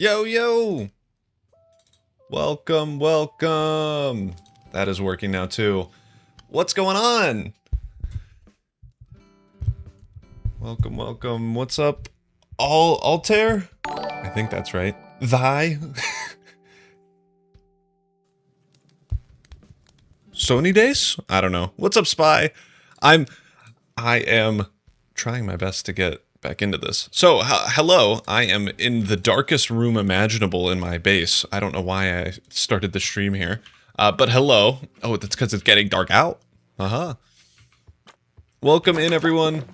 Yo, yo! Welcome, welcome! That is working now, too. What's going on? Welcome, welcome. What's up? Altair? I think that's right. Thy? Sony Days? I don't know. What's up, Spy? I am trying my best to get back into this. So, hello. I am in the darkest room imaginable in my base. I don't know why I started the stream here. But hello. Oh, that's because it's getting dark out. Welcome in, everyone.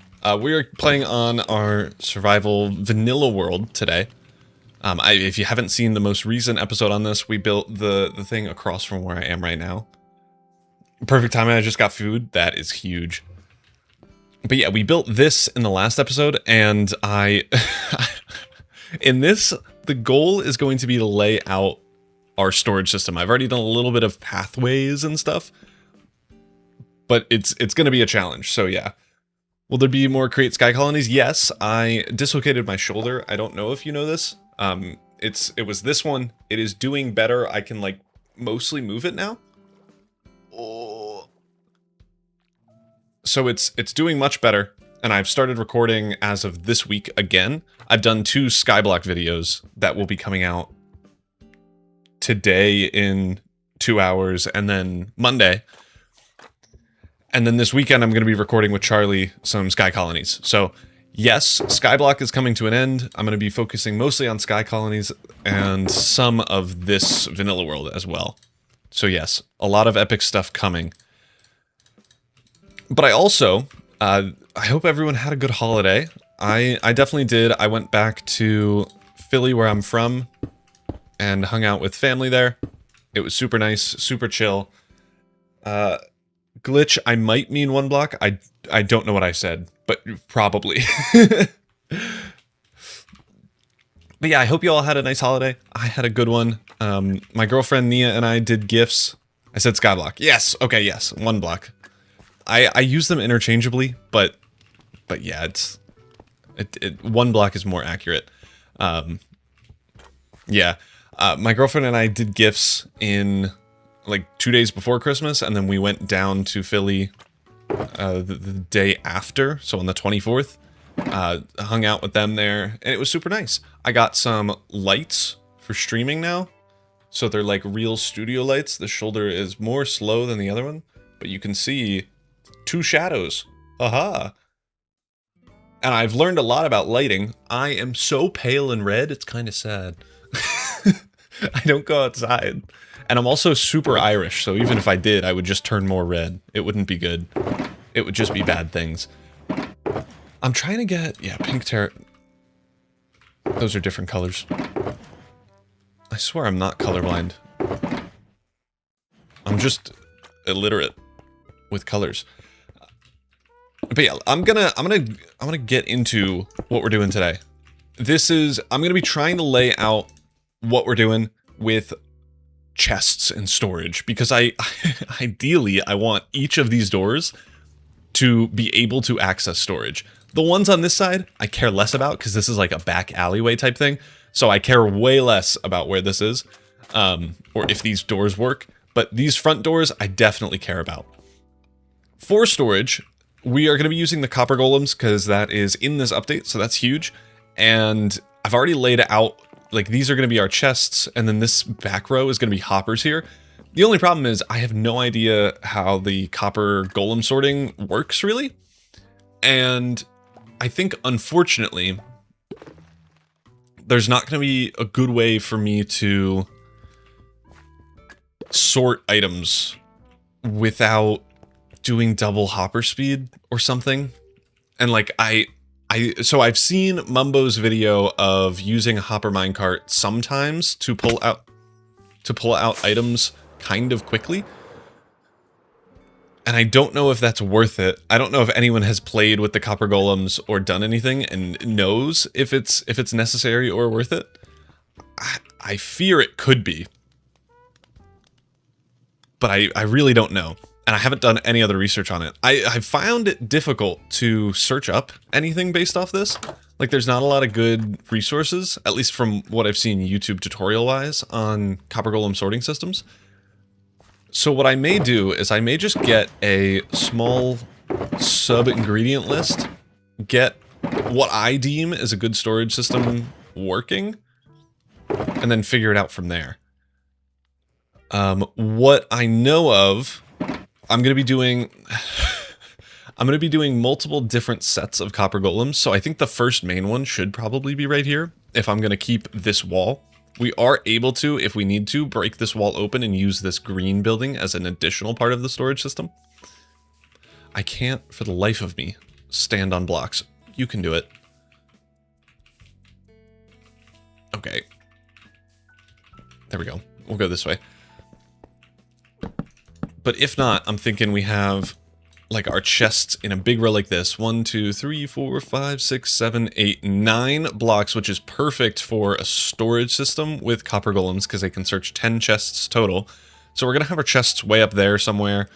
We are playing on our survival vanilla world today. If you haven't seen the most recent episode on this, we built the thing across from where I am right now. Perfect timing, I just got food. That is huge. But yeah, we built this in the last episode, and in this, the goal is going to be to lay out our storage system. I've already done a little bit of pathways and stuff, but it's going to be a challenge, so yeah. Will there be more create sky colonies? Yes, I dislocated my shoulder. I don't know if you know this. It was this one. It is doing better. I can, like, mostly move it now. Oh. So it's doing much better, and I've started recording as of this week again. I've done 2 Skyblock videos that will be coming out today in 2 hours, and then Monday. And then this weekend I'm going to be recording with Charlie some Sky Colonies. So yes, Skyblock is coming to an end. I'm going to be focusing mostly on Sky Colonies and some of this vanilla world as well. So yes, a lot of epic stuff coming. But I also, I hope everyone had a good holiday. I definitely did. I went back to Philly, where I'm from, and hung out with family there. It was super nice, super chill. Glitch, I might mean 1 block. I don't know what I said, but probably. But yeah, I hope you all had a nice holiday. I had a good one. My girlfriend Nia and I did gifts. I said Skyblock. Yes, okay, yes, 1 block. I use them interchangeably, but yeah, 1 block is more accurate. Yeah, my girlfriend and I did gifts in like 2 days before Christmas, and then we went down to Philly the day after, so on the 24th. Hung out with them there, and it was super nice. I got some lights for streaming now, so they're like real studio lights. The shoulder is more slow than the other one, but you can see 2 shadows. Aha! And I've learned a lot about lighting. I am so pale and red, it's kind of sad. I don't go outside. And I'm also super Irish, so even if I did, I would just turn more red. It wouldn't be good. It would just be bad things. I'm trying to get... Yeah, pink terra... Those are different colors. I swear I'm not colorblind. I'm just illiterate with colors. But yeah, I'm gonna get into what we're doing today. I'm gonna be trying to lay out what we're doing with chests and storage, because ideally I want each of these doors to be able to access storage. The ones on this side I care less about, because this is like a back alleyway type thing, so I care way less about where this is, or if these doors work. But these front doors I definitely care about. For storage, we are going to be using the copper golems, because that is in this update, so that's huge. And I've already laid out, like, these are going to be our chests, and then this back row is going to be hoppers here. The only problem is I have no idea how the copper golem sorting works, really. And I think, unfortunately, there's not going to be a good way for me to sort items without doing double hopper speed or something. And like, so I've seen Mumbo's video of using a hopper minecart sometimes to pull out items kind of quickly. And I don't know if that's worth it. I don't know if anyone has played with the copper golems or done anything and knows if it's necessary or worth it. I fear it could be. But I really don't know. And I haven't done any other research on it. I found it difficult to search up anything based off this. Like, there's not a lot of good resources, at least from what I've seen YouTube tutorial-wise, on copper golem sorting systems. So what I may do is I may just get a small sub-ingredient list, get what I deem is a good storage system working, and then figure it out from there. What I know of, I'm going to be doing... I'm going to be doing multiple different sets of copper golems, so I think the first main one should probably be right here, if I'm going to keep this wall. We are able to, if we need to, break this wall open and use this green building as an additional part of the storage system. I can't, for the life of me, stand on blocks. You can do it. Okay. There we go. We'll go this way. But if not, I'm thinking we have... like our chests in a big row like this. 1, 2, 3, 4, 5, 6, 7, 8, 9 blocks, which is perfect for a storage system with copper golems because they can search 10 chests total. So we're going to have our chests way up there somewhere.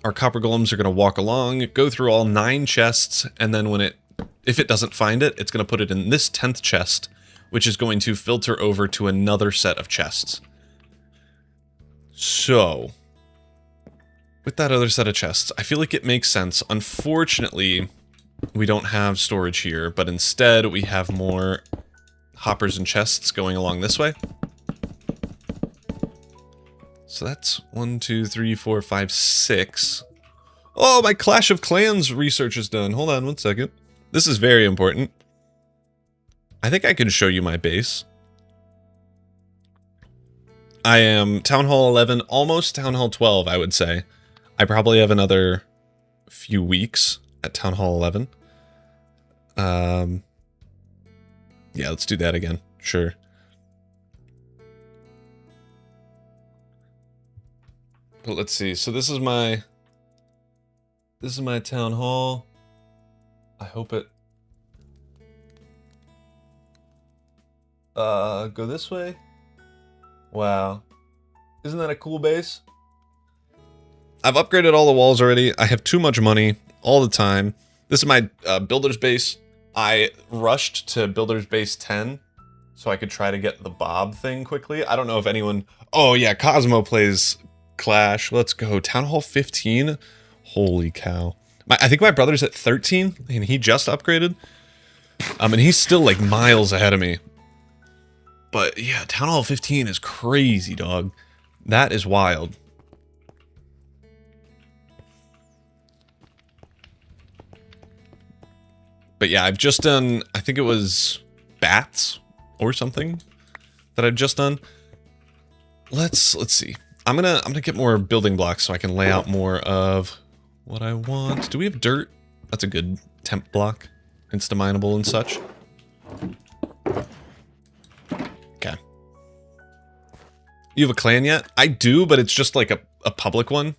Our copper golems are going to walk along, go through all 9 chests, and then when if it doesn't find it, it's going to put it in this 10th chest, which is going to filter over to another set of chests. So... with that other set of chests, I feel like it makes sense. Unfortunately, we don't have storage here, but instead we have more hoppers and chests going along this way. So that's 1, 2, 3, 4, 5, 6. Oh, my Clash of Clans research is done. Hold on one second. This is very important. I think I can show you my base. I am Town Hall 11, almost Town Hall 12, I would say. I probably have another few weeks at Town Hall 11. Yeah, let's do that again. Sure. But let's see. So this is my Town Hall. I hope it go this way. Wow. Isn't that a cool base? I've upgraded all the walls already. I have too much money all the time. This is my builder's base. I rushed to builder's base 10 so I could try to get the Bob thing quickly. I don't know if anyone... oh yeah, Cosmo plays Clash. Let's go. Town Hall 15? Holy cow. I think my brother's at 13 and he just upgraded. And he's still like miles ahead of me. But yeah, Town Hall 15 is crazy, dog. That is wild. But yeah, I've just done, I think it was bats or something that I've just done. Let's see. I'm gonna get more building blocks so I can lay out more of what I want. Do we have dirt? That's a good temp block. Insta-mineable and such. Okay. You have a clan yet? I do, but it's just like a public one.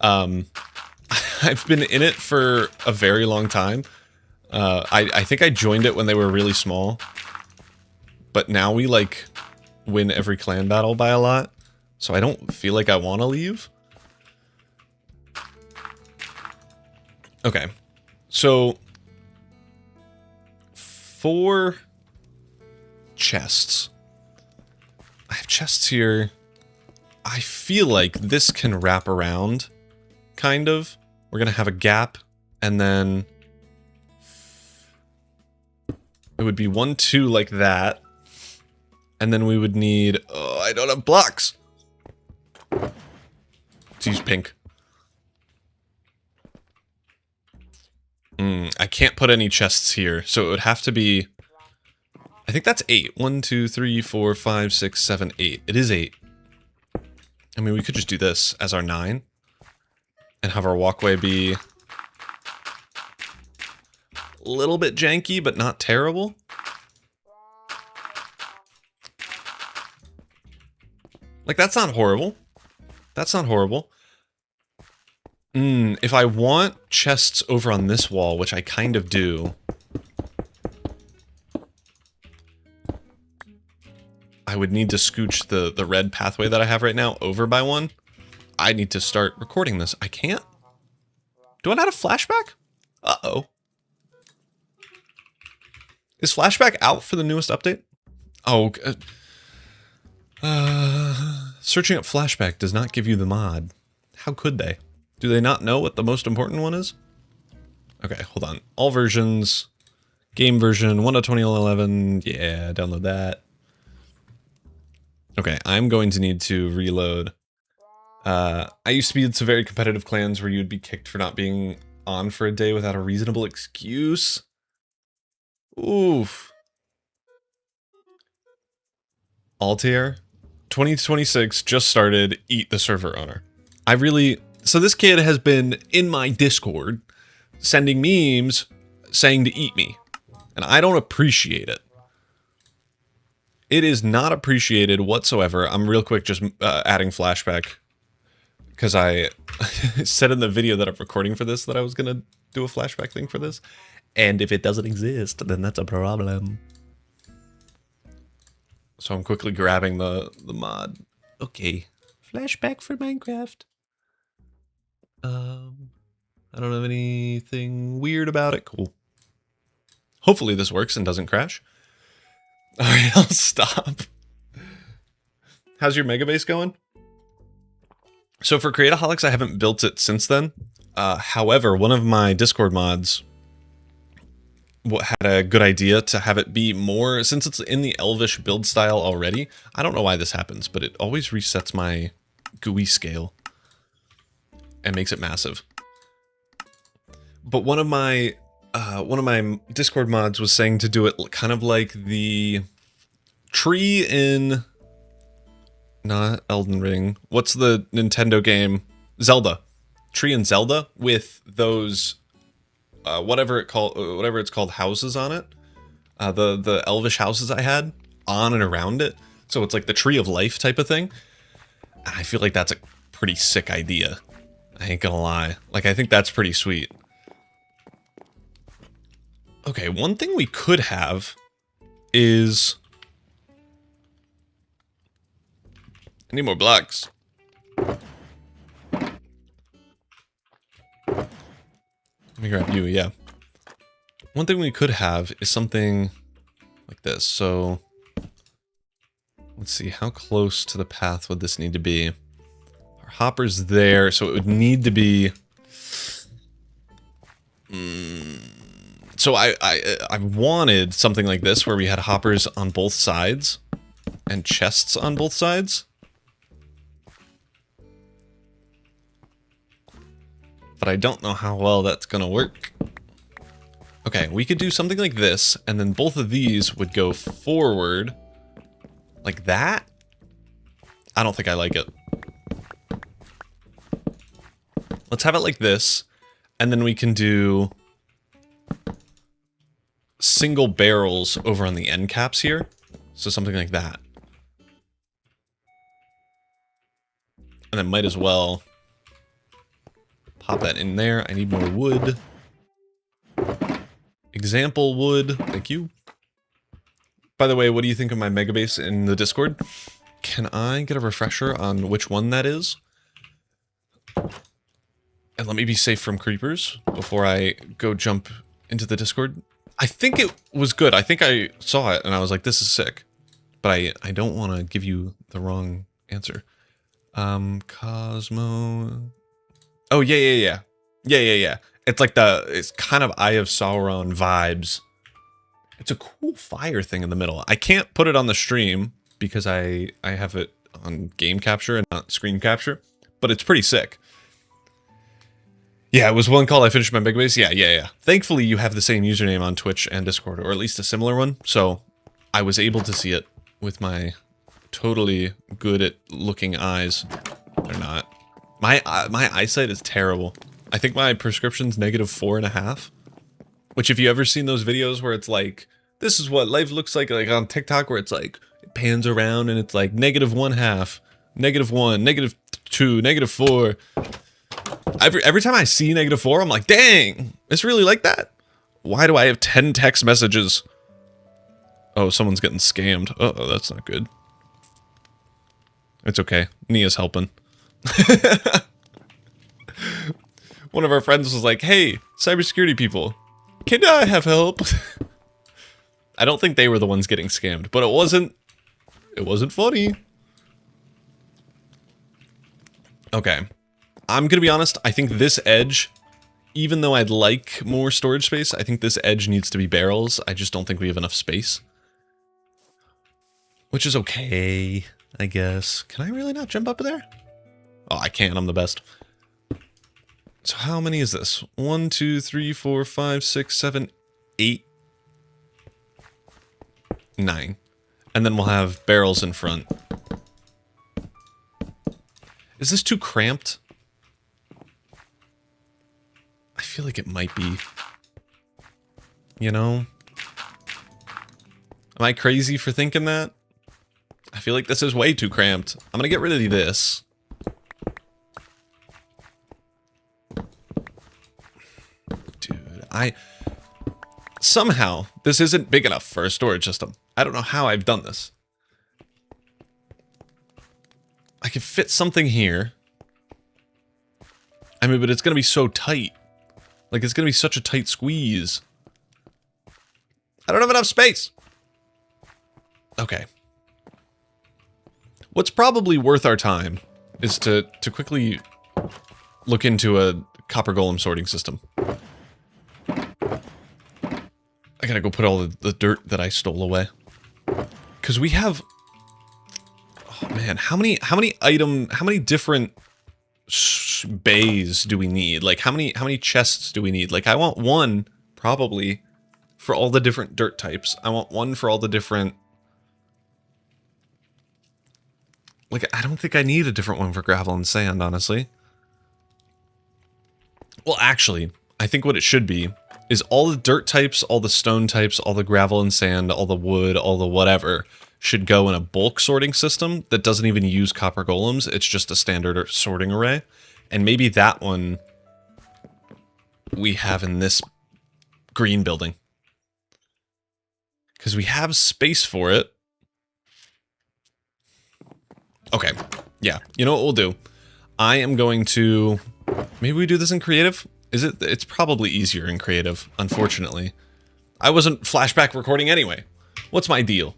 I've been in it for a very long time. I think I joined it when they were really small. But now we, like, win every clan battle by a lot. So I don't feel like I want to leave. Okay. So... 4 chests. I have chests here. I feel like this can wrap around, kind of. We're going to have a gap, and then... it would be 1, 2 like that. And then we would need... oh, I don't have blocks! Let's use pink. I can't put any chests here, so it would have to be... I think that's 8. 1, 2, 3, 4, 5, 6, 7, 8. It is 8. I mean, we could just do this as our 9. And have our walkway be... a little bit janky, but not terrible. Like, that's not horrible. That's not horrible. If I want chests over on this wall, which I kind of do, I would need to scooch the red pathway that I have right now over by 1. I need to start recording this. I can't? Do I not have flashback? Uh-oh. Is Flashback out for the newest update? Oh, searching up Flashback does not give you the mod. How could they? Do they not know what the most important one is? Okay, hold on. All versions, game version 1.2011. Yeah, download that. Okay, I'm going to need to reload. I used to be in some very competitive clans where you'd be kicked for not being on for a day without a reasonable excuse. Oof. Altair, 2026 just started. Eat the server owner. So this kid has been in my Discord sending memes saying to eat me, and I don't appreciate it. It is not appreciated whatsoever. I'm real quick just adding Flashback because I said in the video that I'm recording for this that I was going to do a Flashback thing for this. And if it doesn't exist, then that's a problem. So I'm quickly grabbing the mod. Okay. Flashback for Minecraft. I don't have anything weird about it. Cool. Hopefully this works and doesn't crash. Alright, I'll stop. How's your mega base going? So for Creataholics, I haven't built it since then. However, one of my Discord mods had a good idea to have it be more, since it's in the Elvish build style already. I don't know why this happens, but it always resets my GUI scale and makes it massive. But one of my Discord mods was saying to do it kind of like the tree in, not Elden Ring. What's the Nintendo game? Zelda. Tree in Zelda with those whatever it's called houses on it. The Elvish houses I had on and around it. So it's like the Tree of Life type of thing. And I feel like that's a pretty sick idea. I ain't gonna lie. Like, I think that's pretty sweet. Okay, one thing we could have is... I need more blocks. Let me grab you, yeah. One thing we could have is something like this. So, let's see, how close to the path would this need to be? Our hopper's there, so it would need to be... So I wanted something like this where we had hoppers on both sides and chests on both sides. But I don't know how well that's gonna work. Okay, we could do something like this, and then both of these would go forward like that. I don't think I like it. Let's have it like this, and then we can do single barrels over on the end caps here. So something like that. And then might as well pop that in there. I need more wood. Example wood. Thank you. By the way, what do you think of my mega base in the Discord? Can I get a refresher on which one that is? And let me be safe from creepers before I go jump into the Discord. I think it was good. I think I saw it and I was like, this is sick. But I don't want to give you the wrong answer. Cosmo... Oh, yeah. It's like it's kind of Eye of Sauron vibes. It's a cool fire thing in the middle. I can't put it on the stream because I have it on game capture and not screen capture, but it's pretty sick. Yeah, it was one call I finished my big base. Yeah. Thankfully, you have the same username on Twitch and Discord, or at least a similar one, so I was able to see it with my totally good at looking eyes. They're not. My eyesight is terrible. I think my prescription's -4.5. Which, if you ever seen those videos where it's like, this is what life looks like on TikTok, where it's like, it pans around and it's like -1/2, -1, -2, -4. Every time I see -4, I'm like, dang, it's really like that? Why do I have 10 text messages? Oh, someone's getting scammed. Uh-oh, that's not good. It's okay. Nia's helping. One of our friends was like, hey, cybersecurity people, can I have help? I don't think they were the ones getting scammed, but it wasn't funny. Okay. I'm gonna be honest, I think this edge, even though I'd like more storage space, I think this edge needs to be barrels. I just don't think we have enough space. Which is okay, I guess. Can I really not jump up there? Oh, I can, I'm the best. So how many is this? 1, 2, 3, 4, 5, 6, 7, 8, 9. And then we'll have barrels in front. Is this too cramped? I feel like it might be. You know? Am I crazy for thinking that? I feel like this is way too cramped. I'm gonna get rid of this. Dude, somehow, this isn't big enough for a storage system. I don't know how I've done this. I can fit something here. I mean, but it's gonna be so tight. Like, it's gonna be such a tight squeeze. I don't have enough space. Okay. What's probably worth our time is to quickly look into a copper golem sorting system. I gotta go put all the dirt that I stole away. Because we have... Oh man, how many different bays do we need? Like, how many chests do we need? Like, I want one, probably, for all the different dirt types. I want one for all the different... Like, I don't think I need a different one for gravel and sand, honestly. Well, actually, I think what it should be is all the dirt types, all the stone types, all the gravel and sand, all the wood, all the whatever, should go in a bulk sorting system that doesn't even use copper golems. It's just a standard sorting array. And maybe that one we have in this green building. Because we have space for it. Okay, yeah, you know what we'll do? I am going to... Maybe we do this in creative? It's probably easier in creative, unfortunately. I wasn't flashback recording anyway. What's my deal?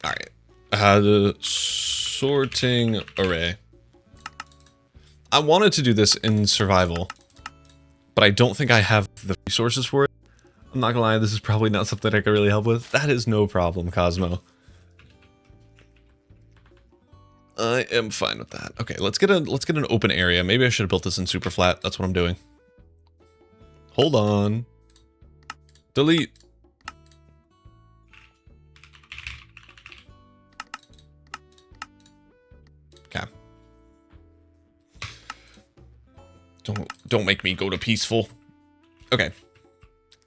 Alright. The sorting array. I wanted to do this in survival, but I don't think I have the resources for it. I'm not gonna lie, this is probably not something I can really help with. That is no problem, Cosmo. I am fine with that. Okay, let's get an open area. Maybe I should have built this in super flat. That's what I'm doing. Hold on. Delete. Okay. Don't make me go to peaceful. Okay.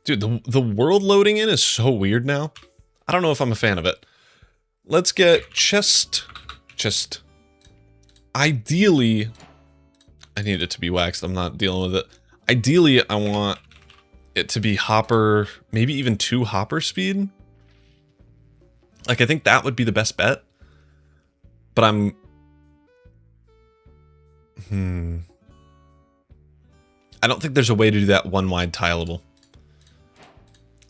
Dude, the world loading in is so weird now. I don't know if I'm a fan of it. Let's get chest. Ideally, I need it to be waxed. I'm not dealing with it. Ideally, I want it to be hopper, maybe even 2 hopper speed. Like, I think that would be the best bet. But I'm... I don't think there's a way to do that one wide tileable.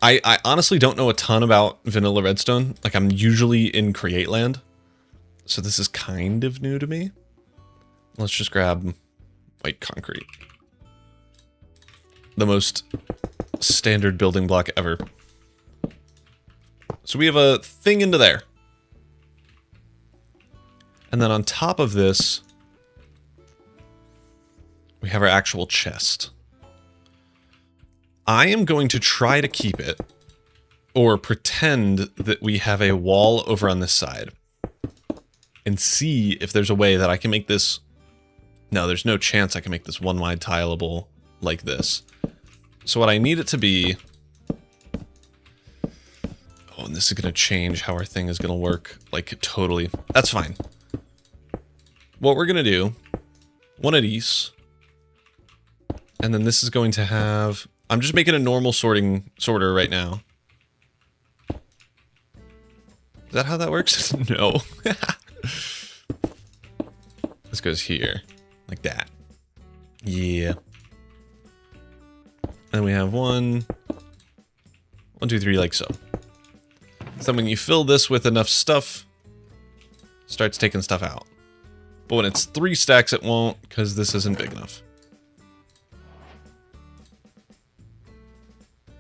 I honestly don't know a ton about vanilla redstone. Like, I'm usually in create land. So this is kind of new to me. Let's just grab white concrete. The most standard building block ever. So we have a thing into there. And then on top of this, we have our actual chest. I am going to try to keep it, or pretend that we have a wall over on this side. And see if there's a way that I can make this... No, there's no chance I can make this one wide tileable like this. So what I need it to be... Oh, and this is going to change how our thing is going to work. Like, totally. That's fine. What we're going to do... One of these. And then this is going to have... I'm just making a normal sorter right now. Is that how that works? No. This goes here. Like that. Yeah. And we have 1, 1, 2, 3, like so. So when you fill this with enough stuff, it starts taking stuff out. But when it's 3 stacks, it won't, because this isn't big enough.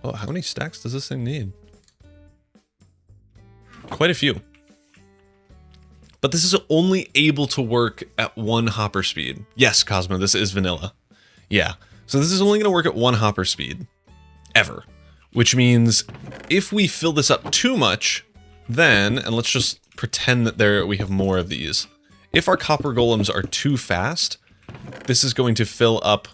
Oh, how many stacks does this thing need? Quite a few. But this is only able to work at 1 hopper speed. Yes, Cosmo, this is vanilla. Yeah. So this is only going to work at 1 hopper speed. Ever. Which means if we fill this up too much, then, and let's just pretend that we have more of these. If our copper golems are too fast, this is going to fill up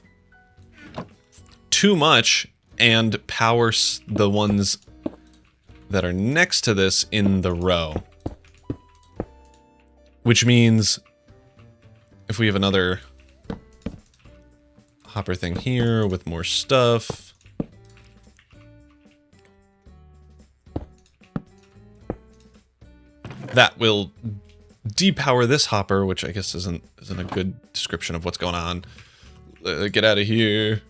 too much and power the ones that are next to this in the row. Which means if we have another hopper thing here with more stuff, that will depower this hopper, which I guess isn't a good description of what's going on. Get out of here.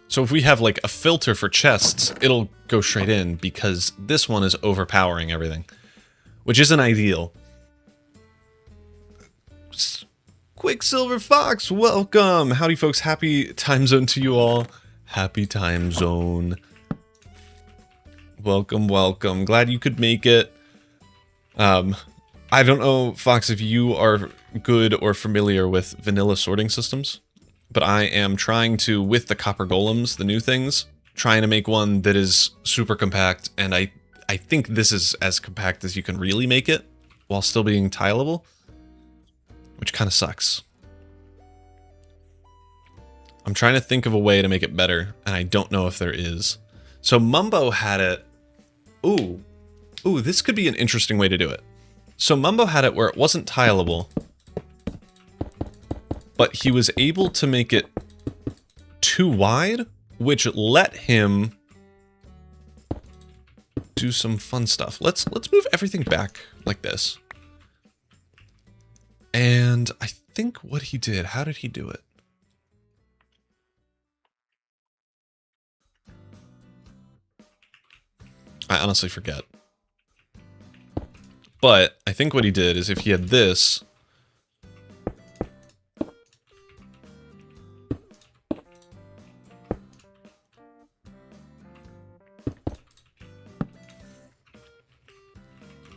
So if we have like a filter for chests, it'll go straight in because this one is overpowering everything, which isn't ideal. Quicksilver Fox, welcome! Howdy folks, happy time zone to you all. Happy time zone. Welcome, welcome. Glad you could make it. I don't know, Fox, if you are good or familiar with vanilla sorting systems, but I am trying to, with the copper golems, the new things, trying to make one that is super compact, and I think this is as compact as you can really make it, while still being tileable, which kind of sucks. I'm trying to think of a way to make it better, and I don't know if there is. So Mumbo had it... Ooh, this could be an interesting way to do it. So Mumbo had it where it wasn't tileable, but he was able to make it too wide, which let him do some fun stuff. Let's move everything back like this. And I think what he did, how did he do it? I honestly forget. But I think what he did is if he had this,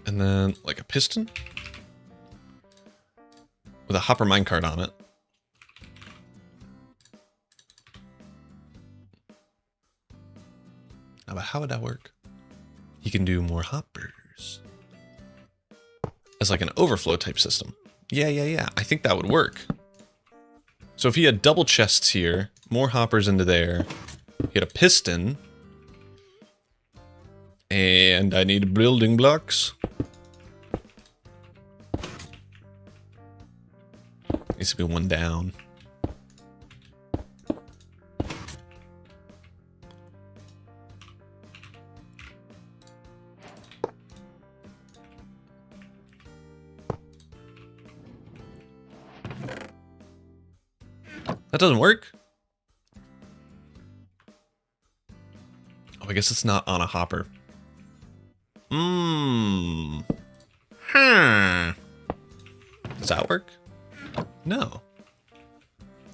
and then like a piston with a hopper minecart on it. Now, but how would that work? He can do more hoppers as like an overflow type system. Yeah. I think that would work. So if he had double chests here, more hoppers into there, he had a piston, and I need building blocks. Needs to be 1 down. That doesn't work. Oh, I guess it's not on a hopper. Does that work? No.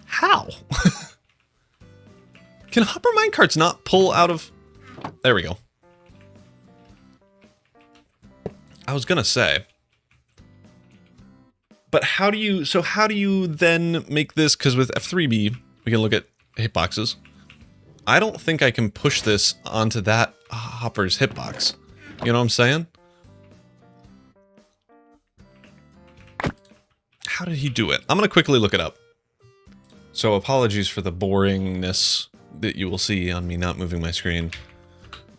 How? Can hopper minecarts not pull out of... There we go. I was gonna say. But how do you... So how do you then make this... Because with F3B, we can look at hitboxes. I don't think I can push this onto that hopper's hitbox. You know what I'm saying? How did he do it? I'm going to quickly look it up. So apologies for the boringness that you will see on me not moving my screen.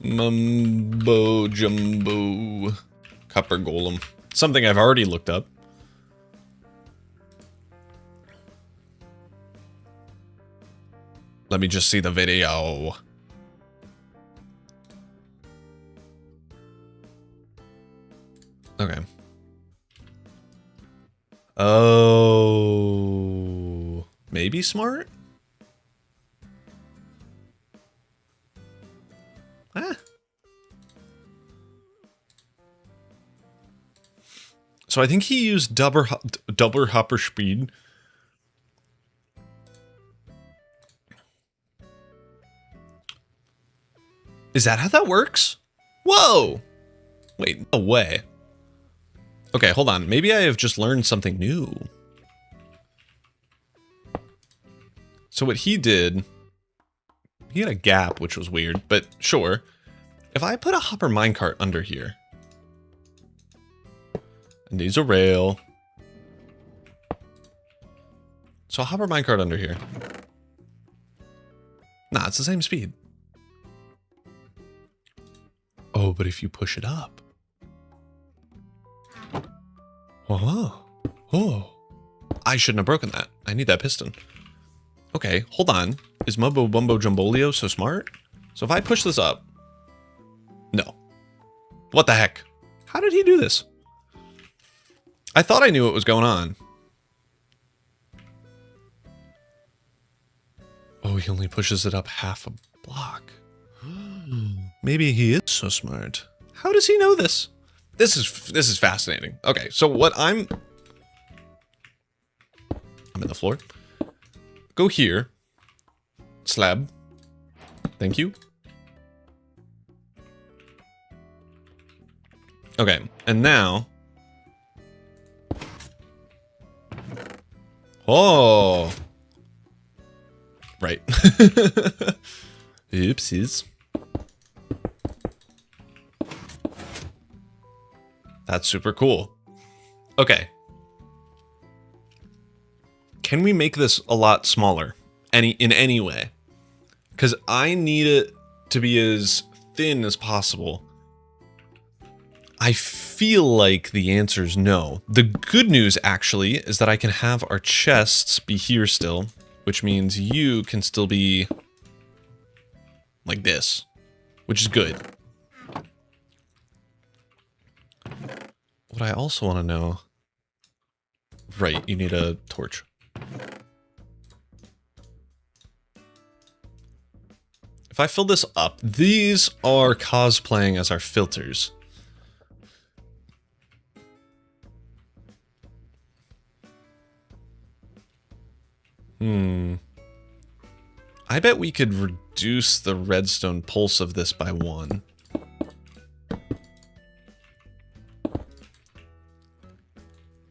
Mumbo Jumbo Copper Golem. Something I've already looked up. Let me just see the video. Okay. maybe smart? Ah. So I think he used double hopper speed. Is that how that works? Whoa! Wait, no way. Okay, hold on. Maybe I have just learned something new. So what he did, he had a gap, which was weird, but sure. If I put a hopper minecart under here, and needs a rail. So a hopper minecart under here. Nah, it's the same speed. Oh, but if you push it up. Oh, oh. I shouldn't have broken that. I need that piston. Okay, hold on. Is Mumbo Bumbo Jumbolio so smart? So if I push this up. No. What the heck? How did he do this? I thought I knew what was going on. Oh, he only pushes it up half a block. Maybe he is so smart. How does he know this? This is fascinating. Okay, so what I'm in the floor. Go here. Slab. Thank you. Okay, and now. Oh. Right. Oopsies. That's super cool. Okay. Can we make this a lot smaller? In any way? Because I need it to be as thin as possible. I feel like the answer is no. The good news, actually, is that I can have our chests be here still, which means you can still be like this, which is good. What I also want to know... Right, you need a torch. If I fill this up, these are cosplaying as our filters. I bet we could reduce the redstone pulse of this by 1.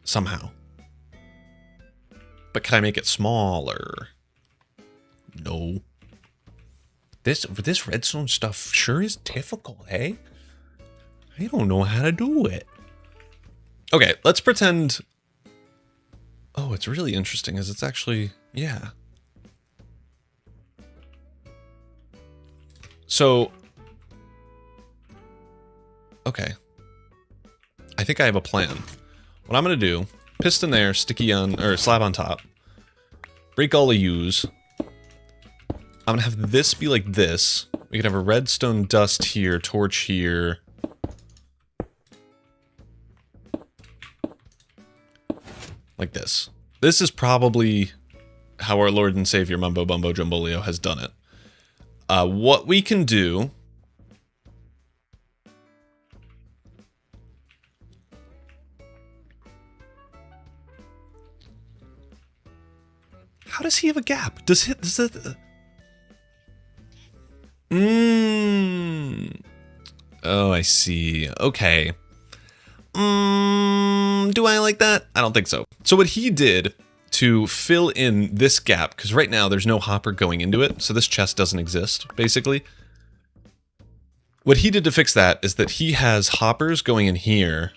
Somehow. But can I make it smaller? No. This redstone stuff sure is difficult, eh? I don't know how to do it. Okay, let's pretend... Oh, what's really interesting is it's actually... Yeah. So... Okay. I think I have a plan. What I'm going to do... Piston there, sticky on... Or slab on top. Break all the U's. I'm gonna have this be like this. We could have a redstone dust here, torch here. Like this. This is probably how our Lord and Savior Mumbo Bumbo Jumbolio has done it. What we can do... How does he have a gap? Does it... Oh, I see. Okay. Do I like that? I don't think so. So what he did to fill in this gap, because right now there's no hopper going into it, so this chest doesn't exist, basically. What he did to fix that is that he has hoppers going in here,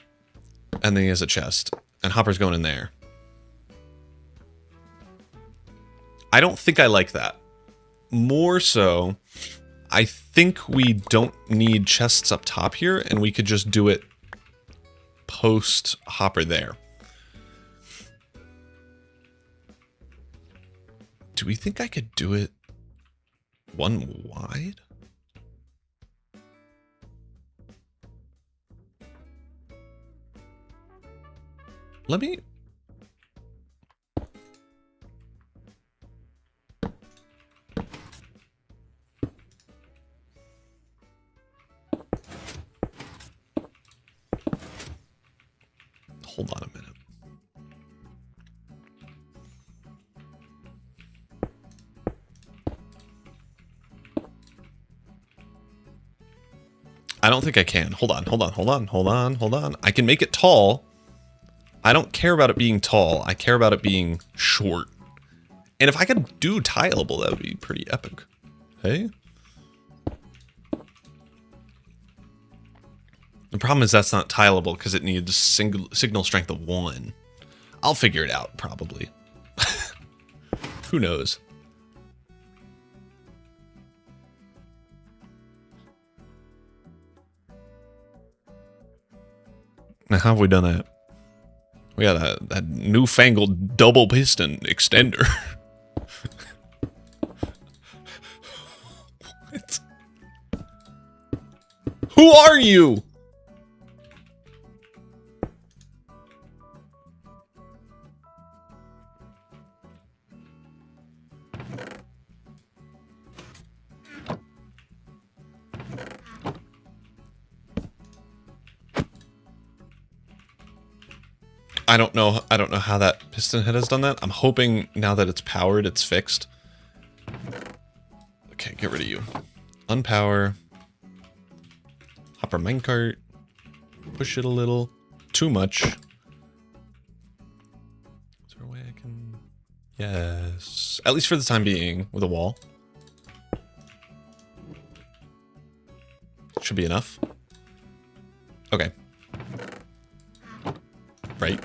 and then he has a chest, and hoppers going in there. I don't think I like that. More so... I think we don't need chests up top here, and we could just do it post hopper there. Do we think I could do it 1 wide? Let me... I don't think I can. Hold on. I can make it tall. I don't care about it being tall. I care about it being short. And if I could do tileable, that would be pretty epic. Hey? The problem is that's not tileable because it needs signal strength of 1. I'll figure it out, probably. Who knows? Now, how have we done that? We got that newfangled double piston extender. What? Who are you? I don't know how that piston head has done that. I'm hoping now that it's powered, it's fixed. Okay, get rid of you. Unpower. Hopper minecart. Push it a little. Too much. Is there a way I can... Yes. At least for the time being, with a wall. Should be enough. Okay. Right.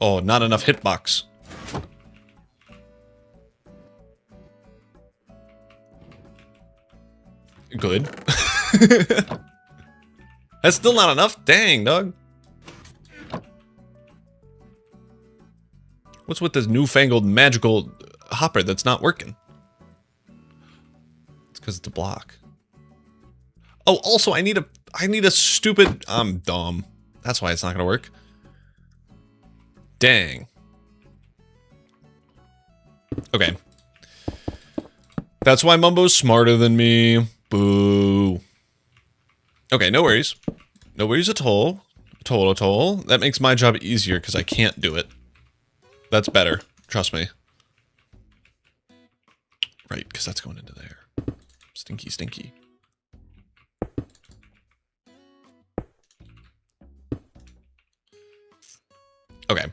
Oh, not enough hitbox. Good. That's still not enough? Dang, dog. What's with this newfangled magical hopper that's not working? It's because it's a block. Oh, also, I need a stupid... I'm dumb. That's why it's not gonna work. Dang. Okay. That's why Mumbo's smarter than me. Boo. Okay, no worries. No worries at all. Total. That makes my job easier because I can't do it. That's better. Trust me. Right, because that's going into there. Stinky, stinky. Okay.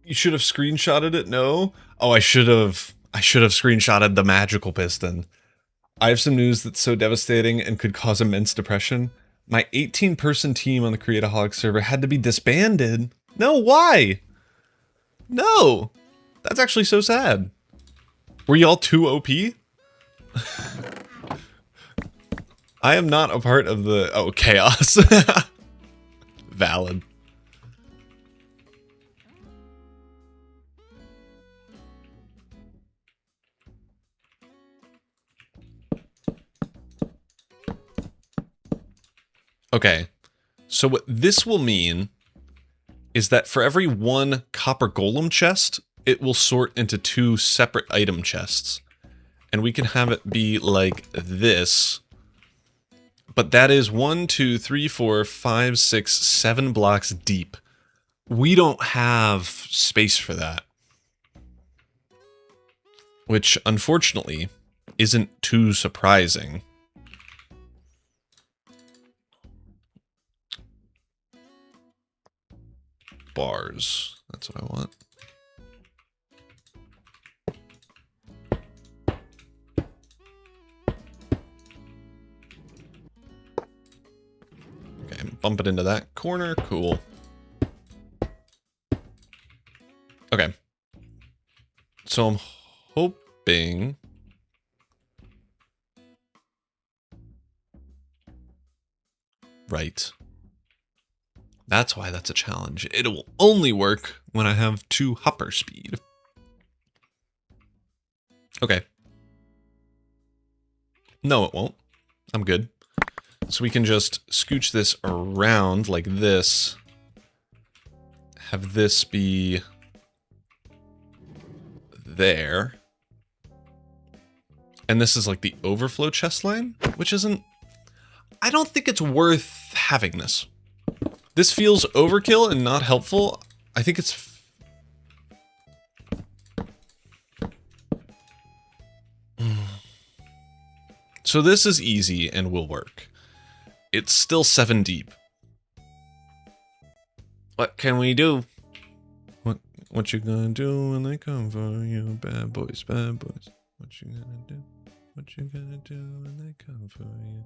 You should have screenshotted it, no? Oh, I should have screenshotted the magical piston. I have some news that's so devastating and could cause immense depression. My 18-person team on the Creataholic server had to be disbanded. No, why? No. That's actually so sad. Were y'all too OP? I am not a part of the... Oh, chaos. Valid. Okay, so what this will mean is that for every 1 copper golem chest, it will sort into 2 separate item chests. And we can have it be like this. But that is 1, 2, 3, 4, 5, 6, 7 blocks deep. We don't have space for that. Which, unfortunately, isn't too surprising. Bars. That's what I want. Okay, bump it into that corner. Cool. Okay. So I'm hoping... Right. That's why that's a challenge. It will only work when I have 2 hopper speed. Okay. No, it won't. I'm good. So we can just scooch this around like this. Have this be there. And this is like the overflow chest line, which isn't... I don't think it's worth having this. This feels overkill and not helpful. I think it's... So this is easy and will work. It's still 7 deep. What can we do? What you gonna do when they come for you? Bad boys, bad boys. What you gonna do? What you gonna do when they come for you?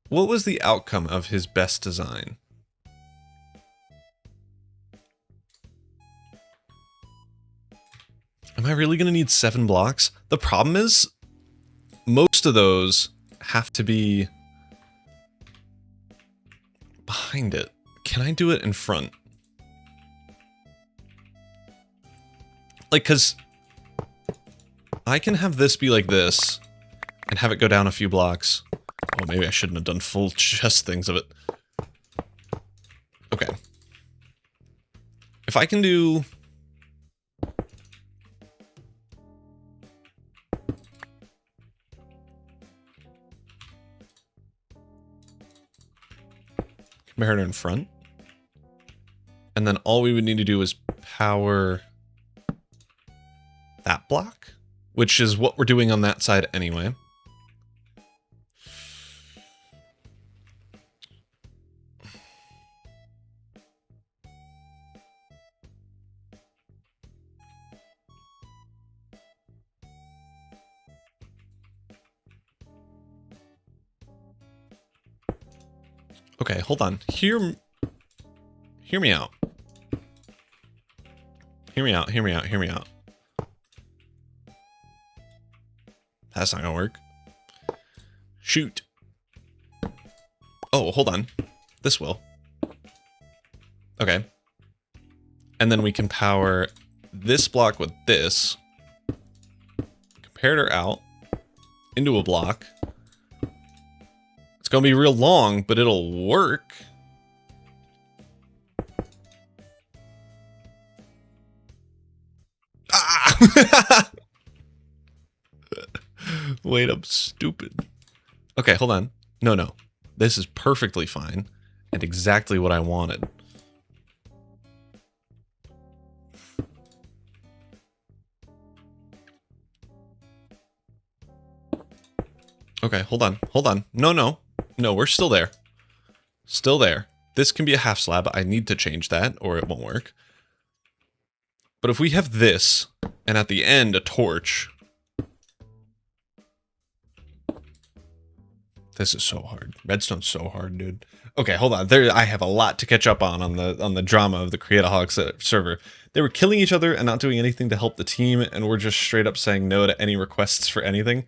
What was the outcome of his best design? Am I really gonna need 7 blocks? The problem is, most of those have to be behind it. Can I do it in front? Like, cause I can have this be like this and have it go down a few blocks. Oh, maybe I shouldn't have done full chest things of it. Okay. If I can do... compare it in front. And then all we would need to do is power that block, which is what we're doing on that side anyway. Okay, hold on. Hear me out. Hear me out, hear me out, hear me out. That's not gonna work. Shoot. Oh, hold on. This will. Okay. And then we can power this block with this. Comparator out. Into a block. It's gonna be real long, but it'll work. Ah! Wait, I'm stupid. Okay, hold on. No. This is perfectly fine and exactly what I wanted. Okay, hold on. No, we're still there. Still there. This can be a half slab. I need to change that or it won't work. But if we have this, and at the end a torch... This is so hard. Redstone's so hard, dude. Okay, hold on. I have a lot to catch up on the drama of the Creataholics server. They were killing each other and not doing anything to help the team, and we're just straight up saying no to any requests for anything.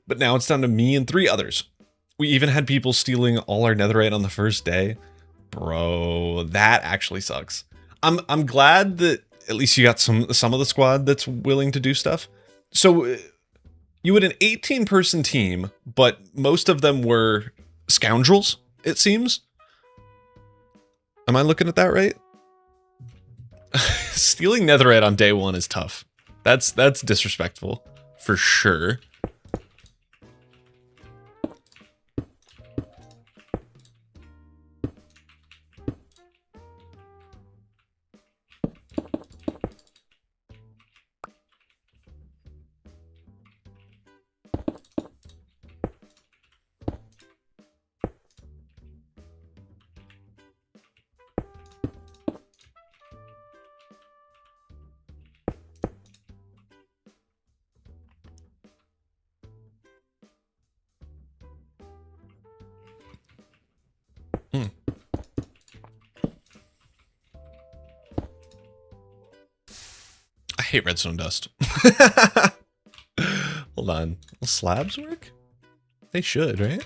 But now it's down to me and 3 others. We even had people stealing all our netherite on the first day. Bro, that actually sucks. I'm glad that at least you got some of the squad that's willing to do stuff. So you had an 18-person team, but most of them were scoundrels, it seems. Am I looking at that right? Stealing netherite on day 1 is tough. That's disrespectful, for sure. I hate redstone dust. Hold on. Will slabs work? They should, right?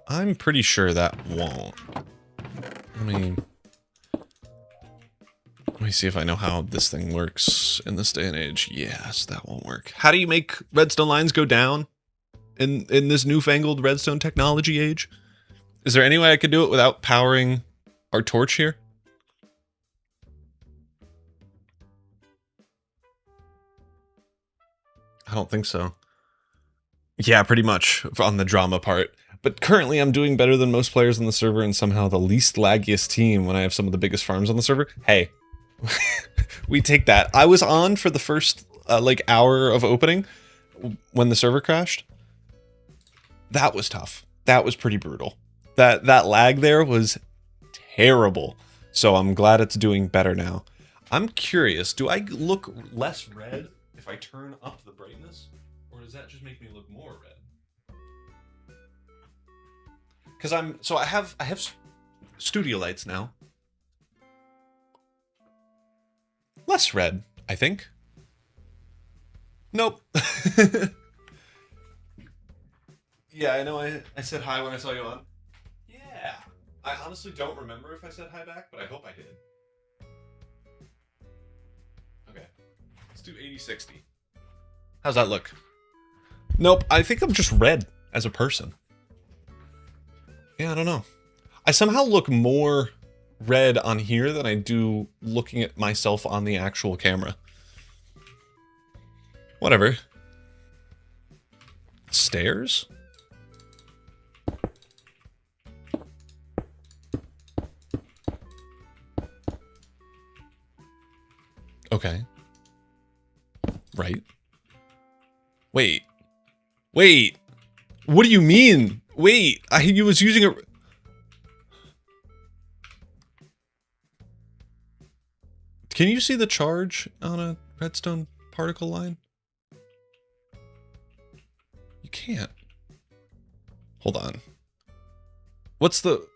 I'm pretty sure that won't. Let me see if I know how this thing works in this day and age. Yes, that won't work. How do you make redstone lines go down in this newfangled redstone technology age? Is there any way I could do it without powering our torch here? I don't think so. Yeah, pretty much on the drama part. But currently I'm doing better than most players on the server and somehow the least laggiest team when I have some of the biggest farms on the server. Hey, we take that. I was on for the first like hour of opening when the server crashed. That was tough. That was pretty brutal. That lag there was terrible. So I'm glad it's doing better now. I'm curious, do I look less red if I turn up the brightness? Or does that just make me look more red? Because I have studio lights now. Less red, I think. Nope. Yeah, I know I said hi when I saw you on. Yeah. I honestly don't remember if I said hi back, but I hope I did. Okay. Let's do 80-60. How's that look? Nope, I think I'm just red as a person. Yeah, I don't know. I somehow look more red on here than I do looking at myself on the actual camera. Whatever. Stairs? Okay. Right. Wait. Wait. What do you mean? Wait, I was using a... Can you see the charge on a redstone particle line? You can't. Hold on. What's the...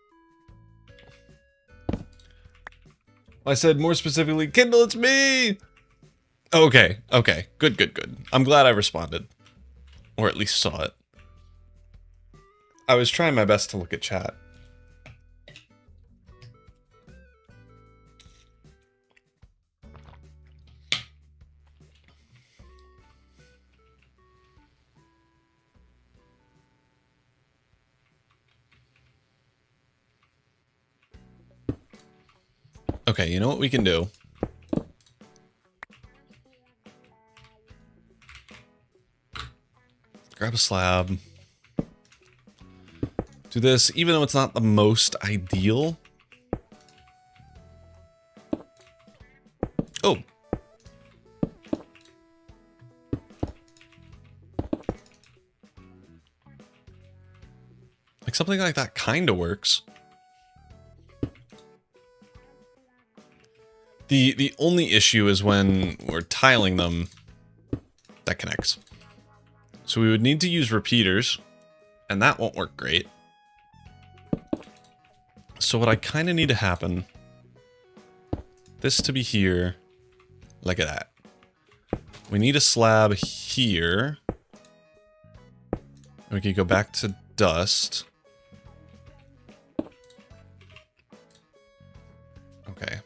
I said more specifically, Kindle, it's me! Okay, okay. Good, good, good. I'm glad I responded. Or at least saw it. I was trying my best to look at chat. Okay, you know what we can do? Grab a slab. Do this, even though it's not the most ideal. Oh. Like something like that kind of works. The only issue is when we're tiling them, that connects. So we would need to use repeaters, and that won't work great. So what I kind of need to happen, this to be here, like that. We need a slab here. We could go back to dust. Okay.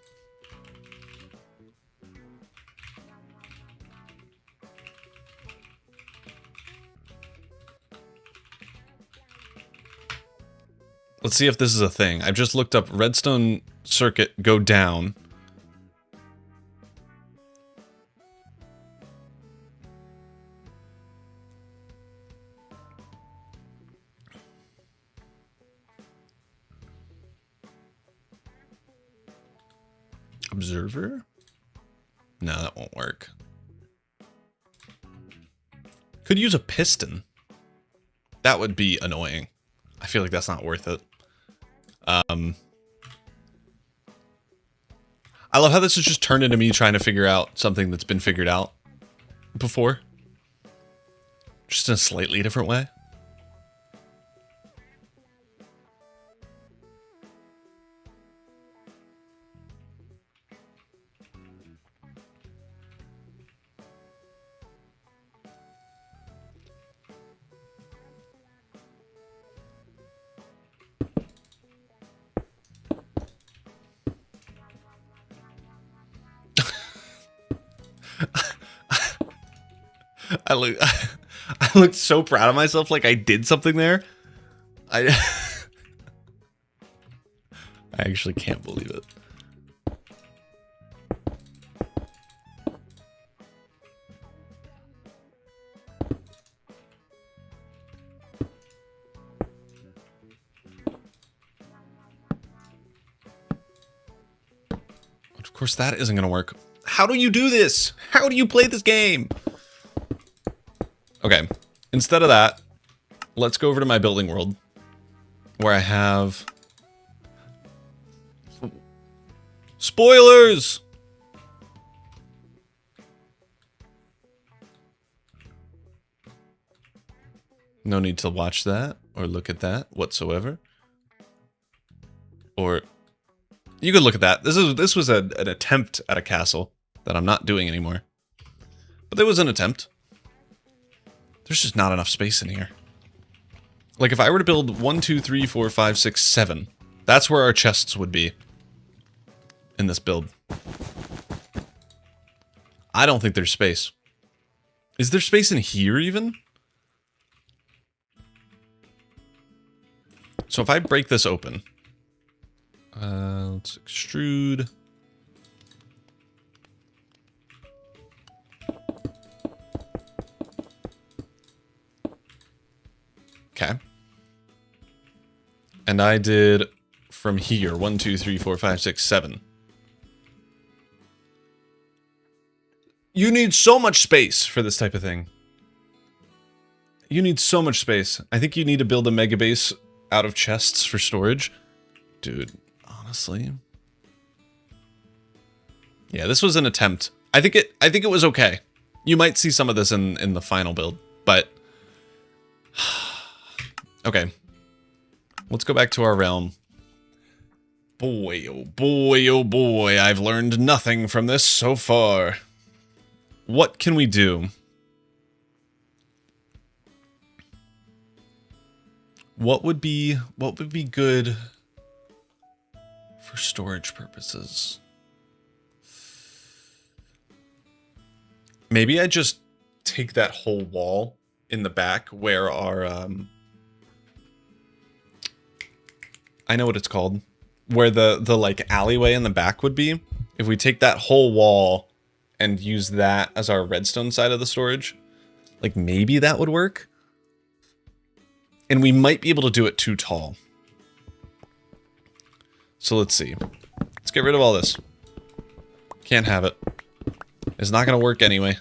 Let's see if this is a thing. I've just looked up redstone circuit go down. Observer? No, that won't work. Could use a piston. That would be annoying. I feel like that's not worth it. I love how this has just turned into me trying to figure out something that's been figured out before. Just in a slightly different way. I looked so proud of myself, like I did something there. I actually can't believe it. Of course, that isn't going to work. How do you do this? How do you play this game? Okay, instead of that, let's go over to my building world, where I have... Spoilers! No need to watch that or look at that whatsoever. Or you could look at that. This was an attempt at a castle that I'm not doing anymore. But there was an attempt. There's just not enough space in here. Like if I were to build 1, 2, 3, 4, 5, 6, 7, that's where our chests would be in this build. I don't think there's space. Is there space in here even? So if I break this open, let's extrude. Okay. And I did from here, 1, 2, 3, 4, 5, 6, 7. You need so much space for this type of thing. You need so much space. I think you need to build a mega base out of chests for storage. Dude, honestly. Yeah, this was an attempt. I think it was okay. You might see some of this in the final build, but okay. Let's go back to our realm. Boy, oh boy, oh boy, I've learned nothing from this so far. What can we do? What would be good for storage purposes? Maybe I just take that whole wall in the back where our I know what it's called. Where the like alleyway in the back would be. If we take that whole wall and use that as our redstone side of the storage, like maybe that would work. And we might be able to do it too tall. So let's see. Let's get rid of all this. Can't have it. It's not going to work anyway.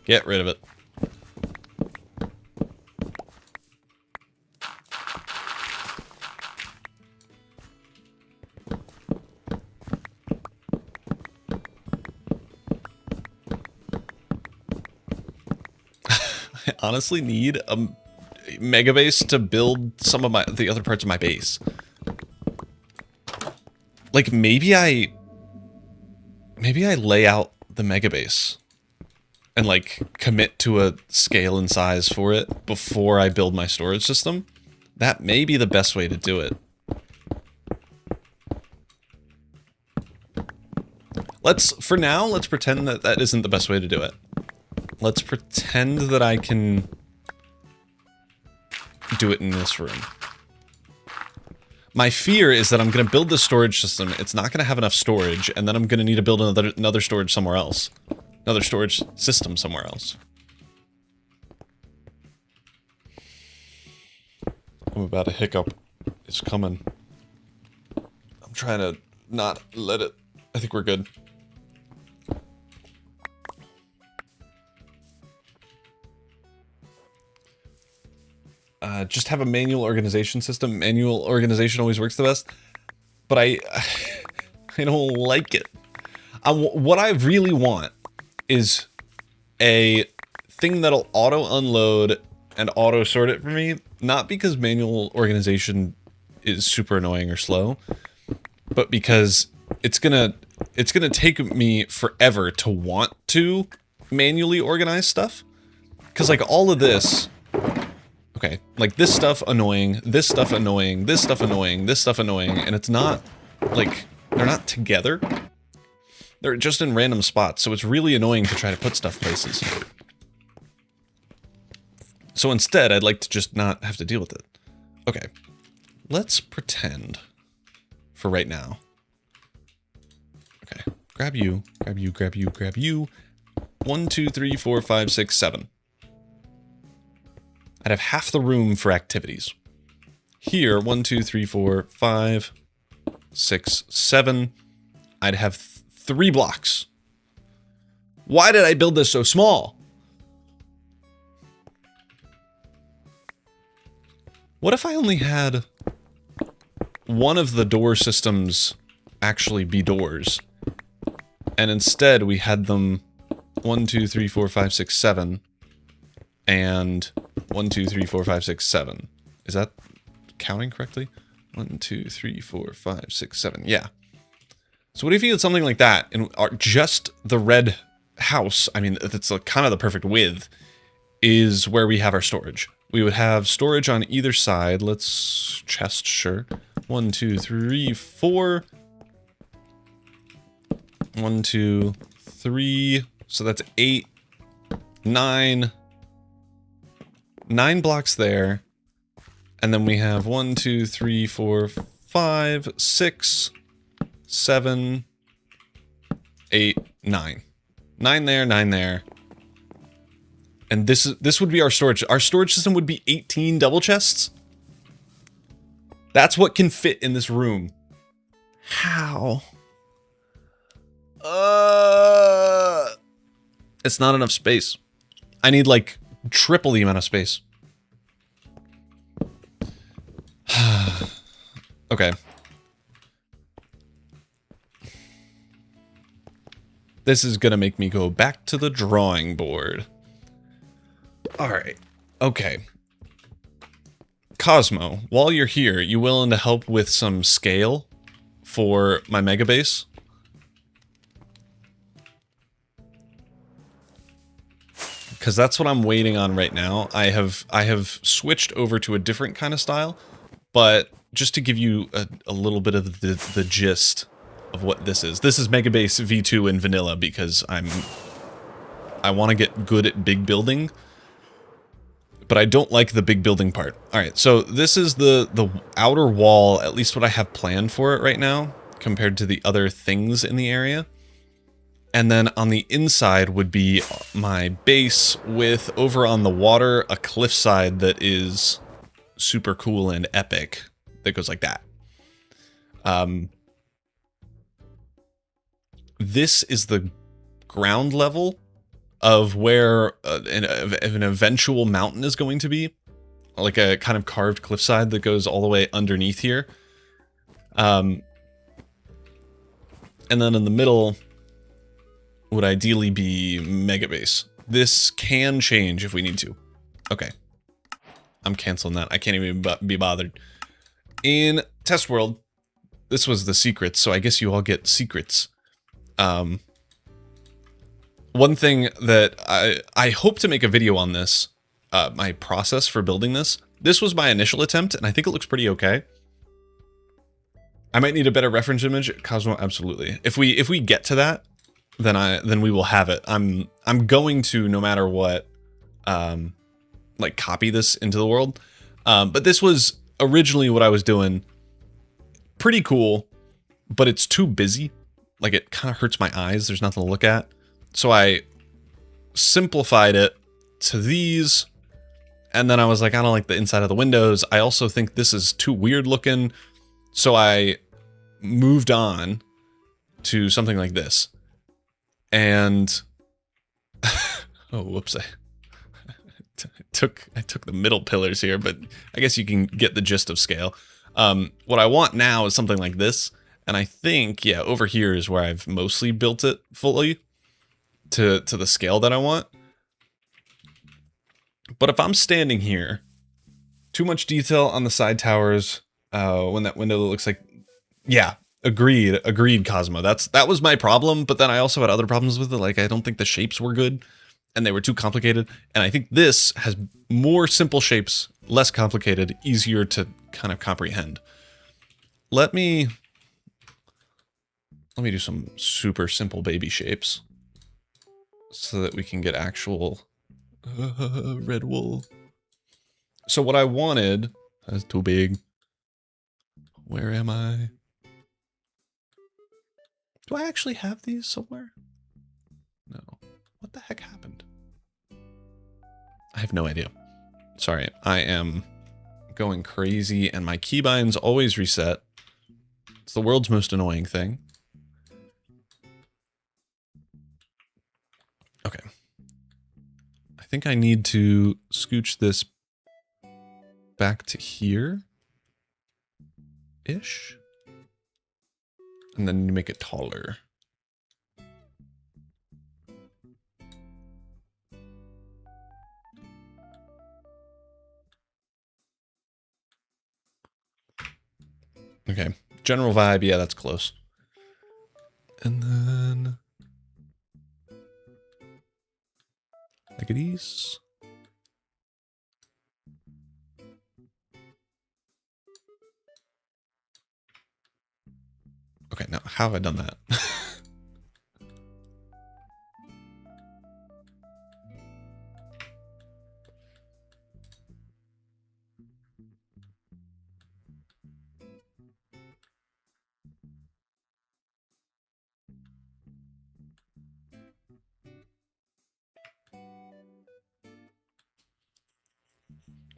Get rid of it. I honestly need a mega base to build some of the other parts of my base. Like maybe I lay out the mega base and like commit to a scale and size for it before I build my storage system. That may be the best way to do it. For now, let's pretend that that isn't the best way to do it. Let's pretend that I can do it in this room. My fear is that I'm going to build this storage system. It's not going to have enough storage, and then I'm going to need to build another storage somewhere else. Another storage system somewhere else. I'm about to hiccup. It's coming. I'm trying to not let it... I think we're good. Just have a manual organization system. Manual organization always works the best. But I don't like it. What I really want is a thing that'll auto-unload and auto-sort it for me. Not because manual organization is super annoying or slow, but because it's gonna take me forever to want to manually organize stuff. Because like all of this... Okay, like this stuff annoying, this stuff annoying, this stuff annoying, this stuff annoying, and it's not, like, they're not together. They're just in random spots, so it's really annoying to try to put stuff places. So instead, I'd like to just not have to deal with it. Okay, let's pretend for right now. Okay, grab you, grab you, grab you, grab you. 1, 2, 3, 4, 5, 6, 7. I'd have half the room for activities. Here, 1, 2, 3, 4, 5, 6, 7. I'd have 3 blocks. Why did I build this so small? What if I only had one of the door systems actually be doors, and instead we had them 1, 2, 3, 4, 5, 6, 7, and 1, 2, 3, 4, 5, 6, 7. Is that counting correctly? 1, 2, 3, 4, 5, 6, 7. Yeah. So what if you did something like that, and just the red house, I mean, that's kind of the perfect width, is where we have our storage. We would have storage on either side. Let's chest, sure. 1, 2, 3, 4. 1, 2, 3. So that's 8, 9. 9 blocks there. And then we have 1, 2, 3, 4, 5, 6, 7, 8, 9. 9 there, 9 there. And this would be our storage. Our storage system would be 18 double chests. That's what can fit in this room. How? It's not enough space. I need like triple the amount of space. Okay. This is gonna make me go back to the drawing board. Alright. Okay. Cosmo, while you're here, you willing to help with some scale for my mega base? Because that's what I'm waiting on right now. I have switched over to a different kind of style, but just to give you a little bit of the gist of what this is. This is Megabase V2 in vanilla because I want to get good at big building, but I don't like the big building part. All right, so this is the outer wall, at least what I have planned for it right now, compared to the other things in the area. And then on the inside would be my base with, over on the water, a cliffside that is super cool and epic that goes like that. This is the ground level of where an eventual mountain is going to be. Like a kind of carved cliffside that goes all the way underneath here. And then in the middle would ideally be Megabase. This can change if we need to. Okay. I'm canceling that. I can't even be bothered. In Test World, this was the secrets, so I guess you all get secrets. One thing that I hope to make a video on this, my process for building this. This was my initial attempt, and I think it looks pretty okay. I might need a better reference image. Cosmo, absolutely. If we get to that, then we will have it. I'm going to, no matter what, like copy this into the world. But this was originally what I was doing. Pretty cool, but it's too busy. Like it kind of hurts my eyes. There's nothing to look at. So I simplified it to these. And then I was like, I don't like the inside of the windows. I also think this is too weird looking. So I moved on to something like this. And oh, whoops! I took the middle pillars here, but I guess you can get the gist of scale. What I want now is something like this, and I think yeah, over here is where I've mostly built it fully to the scale that I want. But if I'm standing here, too much detail on the side towers. When that window looks like, yeah. Agreed, Cosmo. That was my problem, but then I also had other problems with it. Like, I don't think the shapes were good, and they were too complicated. And I think this has more simple shapes, less complicated, easier to kind of comprehend. Let me do some super simple baby shapes so that we can get actual red wool. So what I wanted, that's too big. Where am I? Do I actually have these somewhere? No. What the heck happened? I have no idea. Sorry, I am going crazy and my keybinds always reset. It's the world's most annoying thing. I think I need to scooch this back to here-ish. And then you make it taller. Okay, general vibe, yeah, that's close. And then like these. Okay, now how have I done that?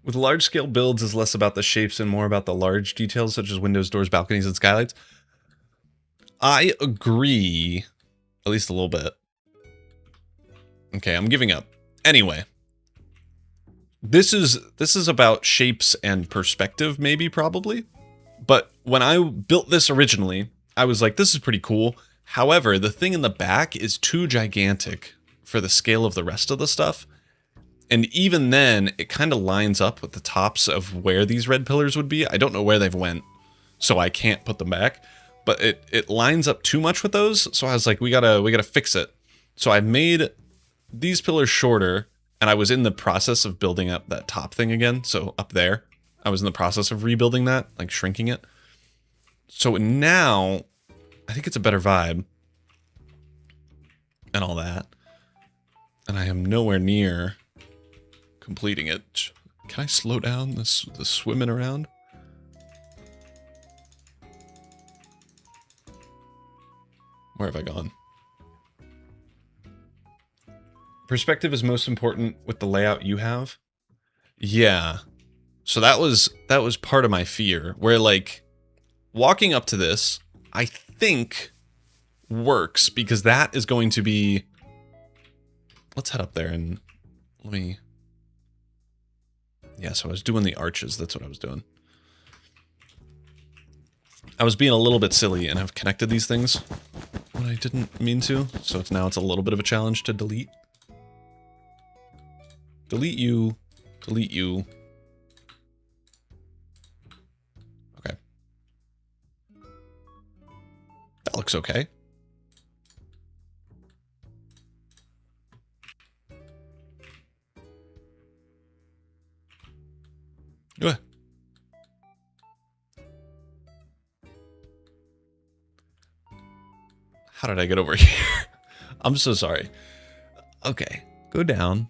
With large-scale builds, is less about the shapes and more about the large details, such as windows, doors, balconies, and skylights. I agree, at least a little bit. Okay, I'm giving up. Anyway, this is about shapes and perspective, maybe, probably. But when I built this originally, I was like, this is pretty cool. However, the thing in the back is too gigantic for the scale of the rest of the stuff. And even then, it kind of lines up with the tops of where these red pillars would be. I don't know where they've went, so I can't put them back. But it lines up too much with those, so I was like, we gotta fix it. So I made these pillars shorter, and I was in the process of building up that top thing again. So up there, I was in the process of rebuilding that, like shrinking it. So now, I think it's a better vibe. And all that. And I am nowhere near completing it. Can I slow down the swimming around? Where have I gone? Perspective is most important with the layout you have. Yeah. So that was part of my fear, where like walking up to this, I think works because that is going to be. Let's head up there and let me. Yeah, so I was doing the arches. That's what I was doing. I was being a little bit silly and I've connected these things when I didn't mean to. So now it's a little bit of a challenge to delete. Delete you. Delete you. Okay. That looks okay. Ugh. How did I get over here? I'm so sorry. Okay, go down.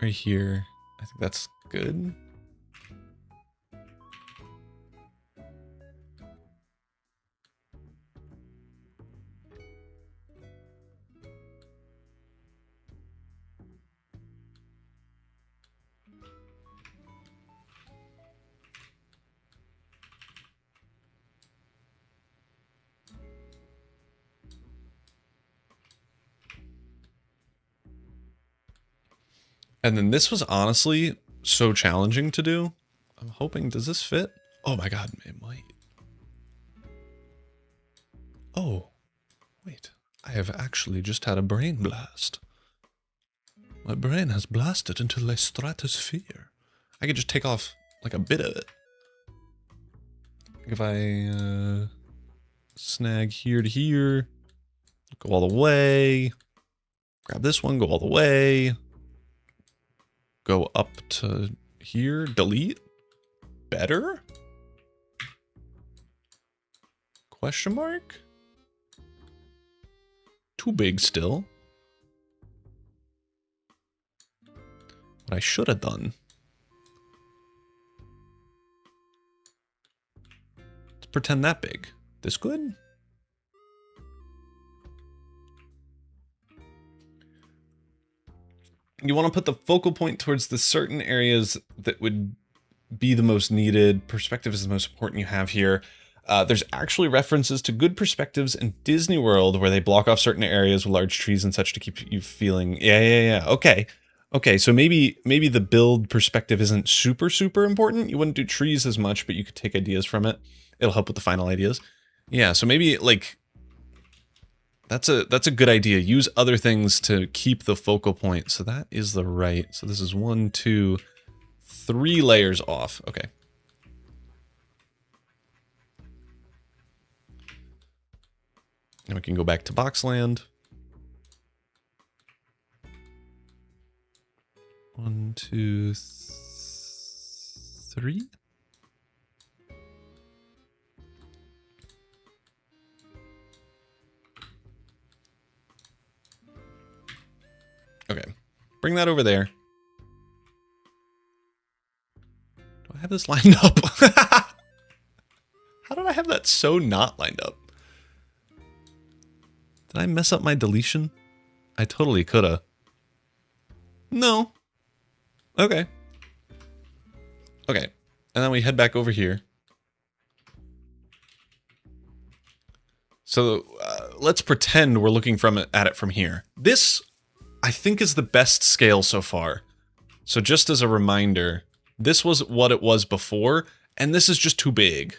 Right here. I think that's good. And then this was honestly so challenging to do. I'm hoping, does this fit? Oh my god, it might. Oh, wait. I have actually just had a brain blast. My brain has blasted into the stratosphere. I could just take off like a bit of it. If I snag here to here, go all the way, grab this one, go all the way, go up to here, delete, better? Question mark? Too big still. What I should have done. Let's pretend that big. This good? You want to put the focal point towards the certain areas that would be the most needed. Perspective is the most important you have here. There's actually references to good perspectives in Disney World where they block off certain areas with large trees and such to keep you feeling. Yeah. Okay. So maybe the build perspective isn't super important. You wouldn't do trees as much, but you could take ideas from it. It'll help with the final ideas. Yeah. So maybe like that's a good idea. Use other things to keep the focal point. So that is the right. So this is 1, 2, 3 layers off. Okay. And we can go back to Boxland. 1, 2, 3. Okay, bring that over there. Do I have this lined up? How did I have that so not lined up? Did I mess up my deletion? I totally coulda. No. Okay. Okay. And then we head back over here. So let's pretend we're looking at it from here. This, I think, is the best scale so far. So just as a reminder, this was what it was before, and this is just too big.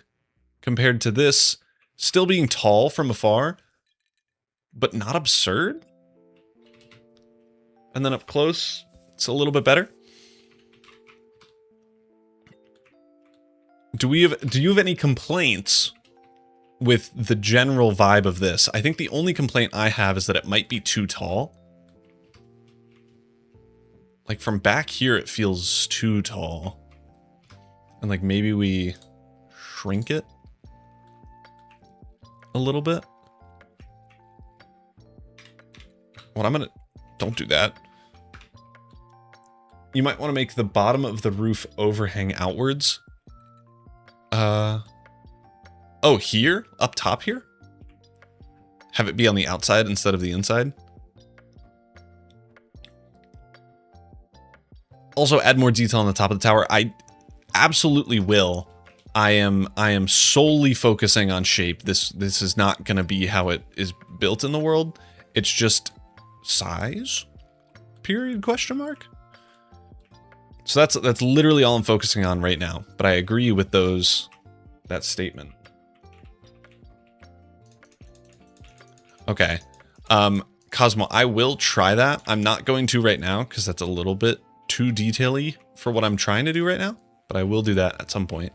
Compared to this, still being tall from afar, but not absurd. And then up close, it's a little bit better. Do you have any complaints with the general vibe of this? I think the only complaint I have is that it might be too tall. Like from back here, it feels too tall. And like maybe we shrink it a little bit. Don't do that. You might want to make the bottom of the roof overhang outwards. Oh, here? Up top here? Have it be on the outside instead of the inside? Also, add more detail on the top of the tower. I absolutely will. I am solely focusing on shape. This is not going to be how it is built in the world. It's just size? Period? Question mark? So that's literally all I'm focusing on right now. But I agree with that statement. Okay. Cosmo, I will try that. I'm not going to right now because that's a little bit too detail-y for what I'm trying to do right now. But I will do that at some point.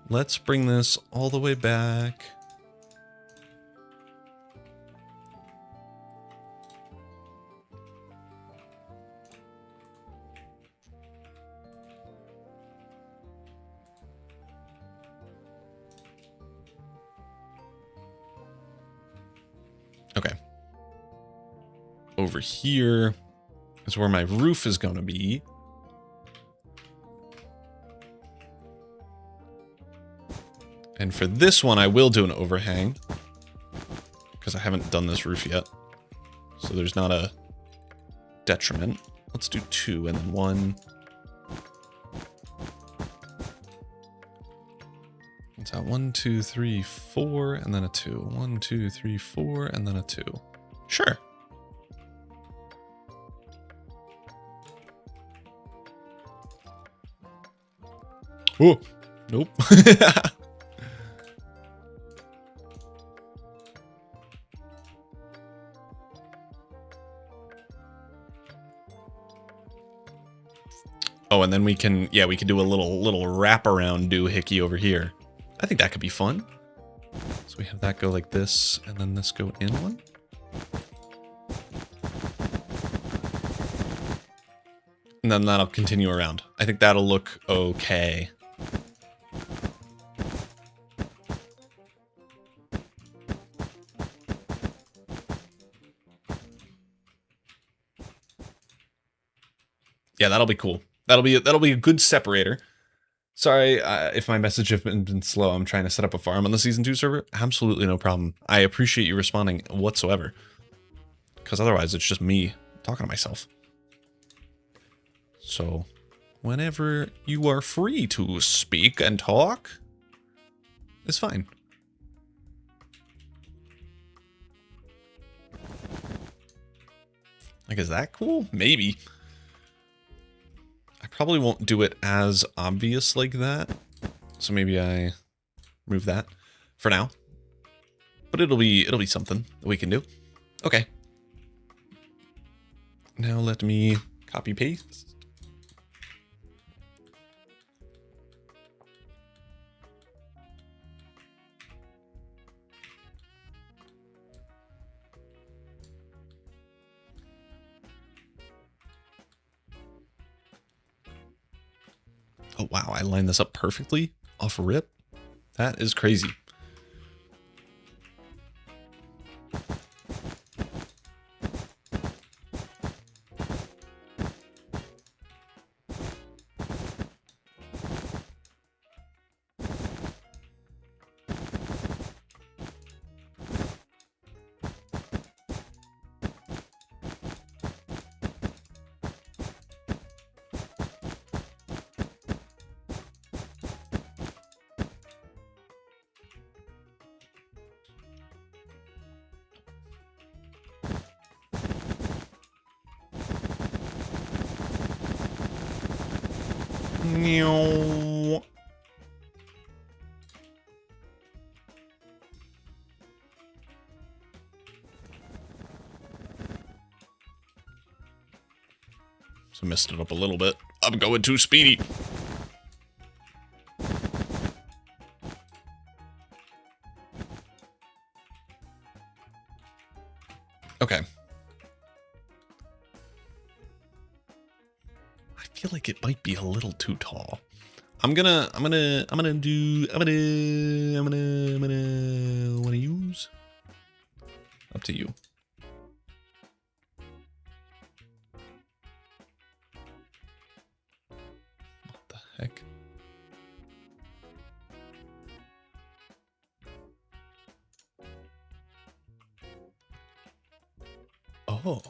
Let's bring this all the way back. Okay. Over here is where my roof is going to be. And for this one, I will do an overhang because I haven't done this roof yet. So there's not a detriment. Let's do 2 and then 1. It's at 1, 2, 3, 4, and then a 2. 1, 2, 3, 4, and then a 2. Sure. Oh, nope. Oh, and then we can do a little wraparound doohickey over here. I think that could be fun. So we have that go like this, and then this go in one. And then that'll continue around. I think that'll look okay. Yeah, that'll be cool. That'll be a good separator. Sorry if my message has been slow. I'm trying to set up a farm on the Season 2 server. Absolutely no problem. I appreciate you responding whatsoever. Because otherwise it's just me talking to myself. So, whenever you are free to speak and talk, it's fine. Like, is that cool? Maybe. I probably won't do it as obvious like that. So maybe I remove that for now. But it'll be something that we can do. Okay. Now let me copy paste. Oh, wow. I lined this up perfectly off rip. That is crazy. Meow. So messed it up a little bit. I'm going too speedy. Okay. I feel like it might be a little too tall. I'm gonna wanna use? Up to you. What the heck? Oh.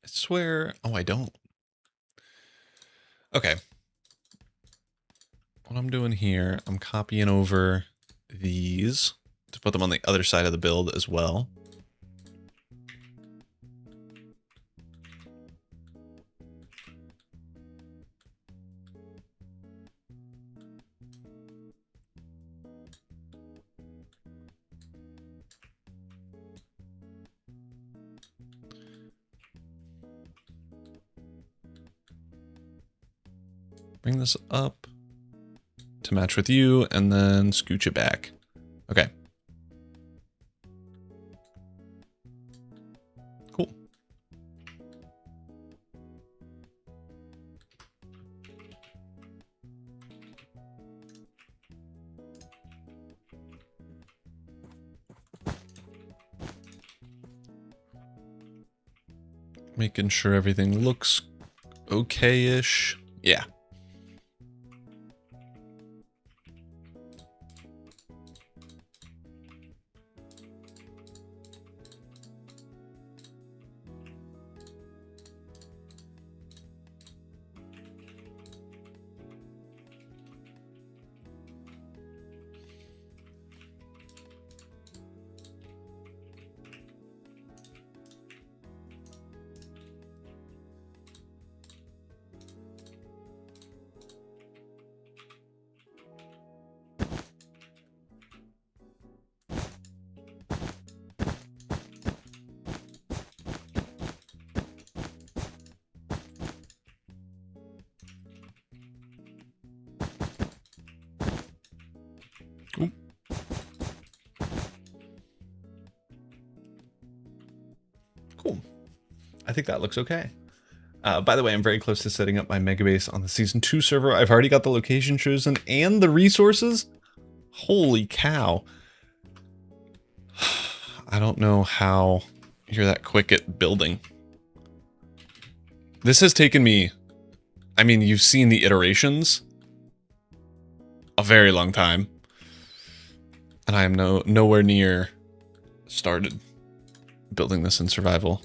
I swear. Oh, I don't. Okay. What I'm doing here, I'm copying over these to put them on the other side of the build as well. Bring this up to match with you, and then scooch it back. Okay. Cool. Making sure everything looks okay-ish. Yeah. Ooh. Cool. I think that looks okay. By the way, I'm very close to setting up my megabase on the Season 2 server. I've already got the location chosen and the resources. Holy cow. I don't know how you're that quick at building. This has taken me, I mean, you've seen the iterations, a very long time. And I am nowhere near started building this in survival.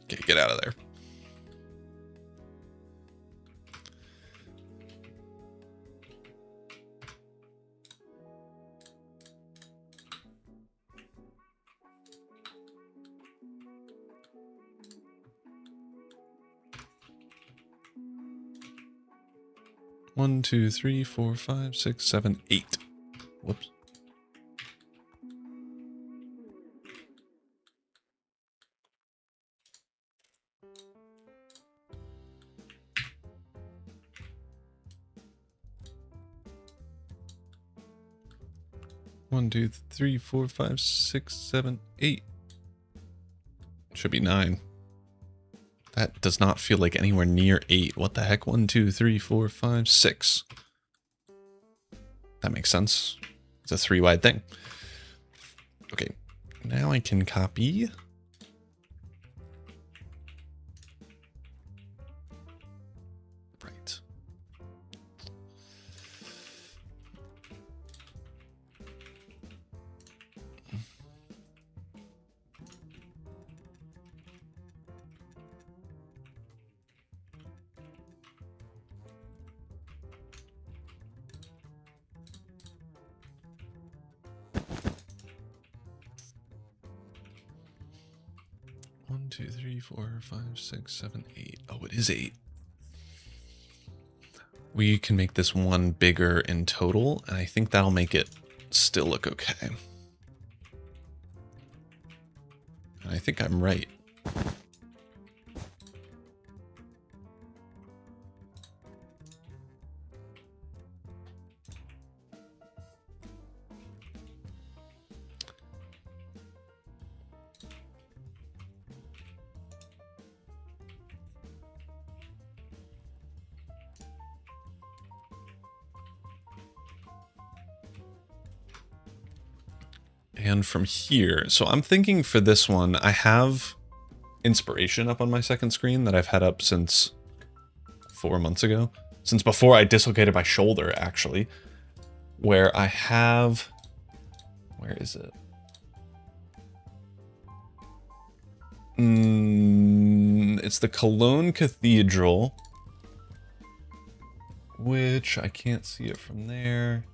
Okay, get out of there. One, two, three, four, five, six, seven, 8. Whoops. One, two, three, four, five, six, seven, 8. Should be 9. That does not feel like anywhere near 8. What the heck? 1, 2, 3, 4, 5, 6. That makes sense. It's a 3-wide thing. Okay, now I can copy. Right. One, two, three, four, five, six, seven, 8. Oh, it is 8. We can make this one bigger in total, and I think that'll make it still look okay. And I think I'm right. And from here, so I'm thinking for this one, I have inspiration up on my second screen that I've had up since 4 months ago. Since before I dislocated my shoulder, actually. Where I have... Where is it? It's the Cologne Cathedral. Which, I can't see it from there.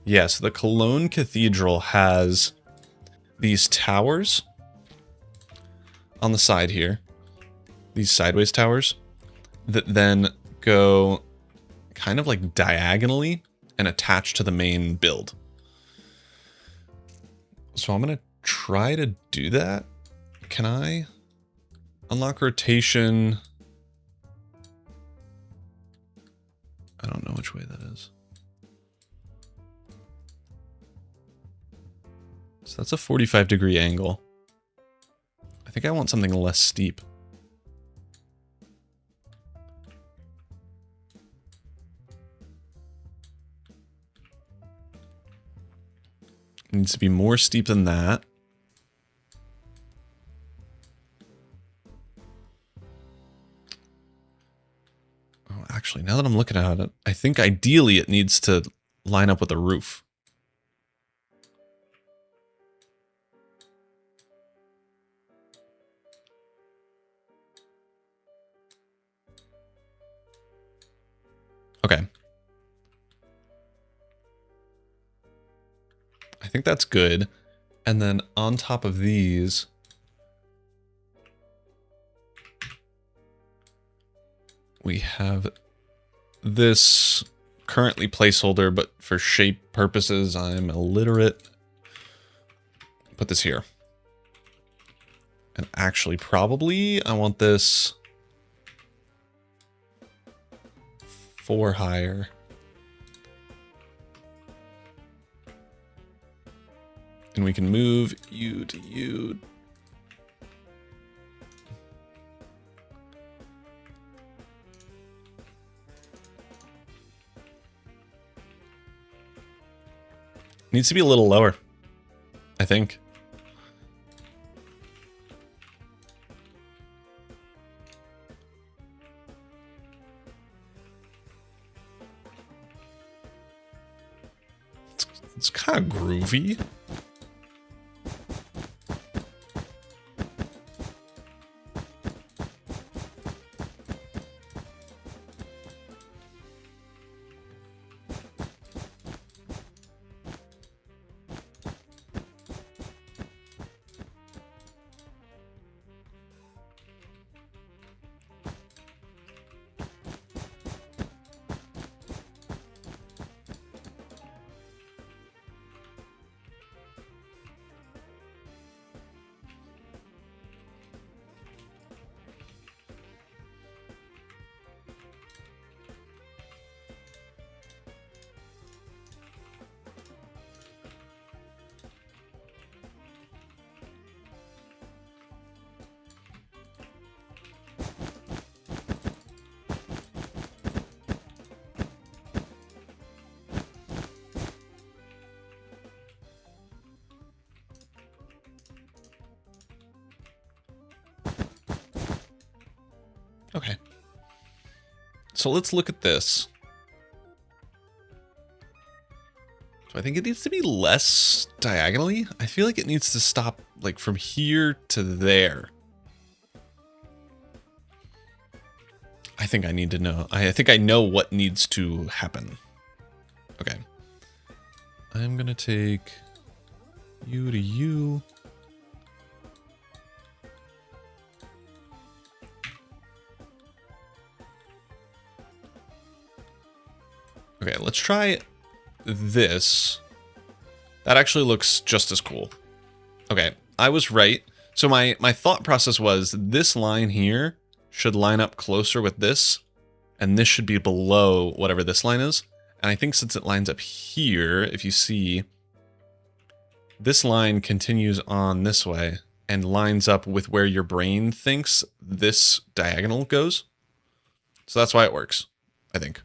Yes, the Cologne Cathedral has these towers on the side here. These sideways towers that then go kind of like diagonally and attach to the main build. So I'm going to try to do that. Can I unlock rotation? I don't know which way that is. So that's a 45-degree angle. I think I want something less steep. It needs to be more steep than that. Oh, actually, now that I'm looking at it, I think ideally it needs to line up with the roof. Okay. I think that's good. And then on top of these, we have this currently placeholder, but for shape purposes, I'm illiterate. Put this here. And actually, probably, I want this 4 higher. And we can move you to you. Needs to be a little lower, I think. It's kind of groovy. Okay. So let's look at this. So I think it needs to be less diagonally. I feel like it needs to stop like from here to there. I think I need to know. I think I know what needs to happen. Okay. I'm gonna take you to you. Okay, let's try this. That actually looks just as cool. Okay, I was right. So my thought process was this line here should line up closer with this, and this should be below whatever this line is. And I think since it lines up here, if you see, this line continues on this way and lines up with where your brain thinks this diagonal goes. So that's why it works, I think.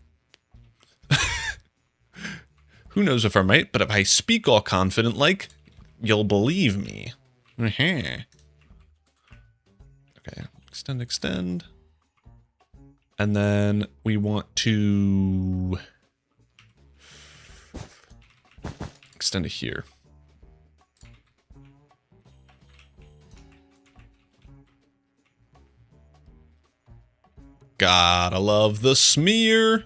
Who knows if I'm right, but if I speak all confident like, you'll believe me. Okay, extend, extend. And then we want to extend it here. Gotta love the smear.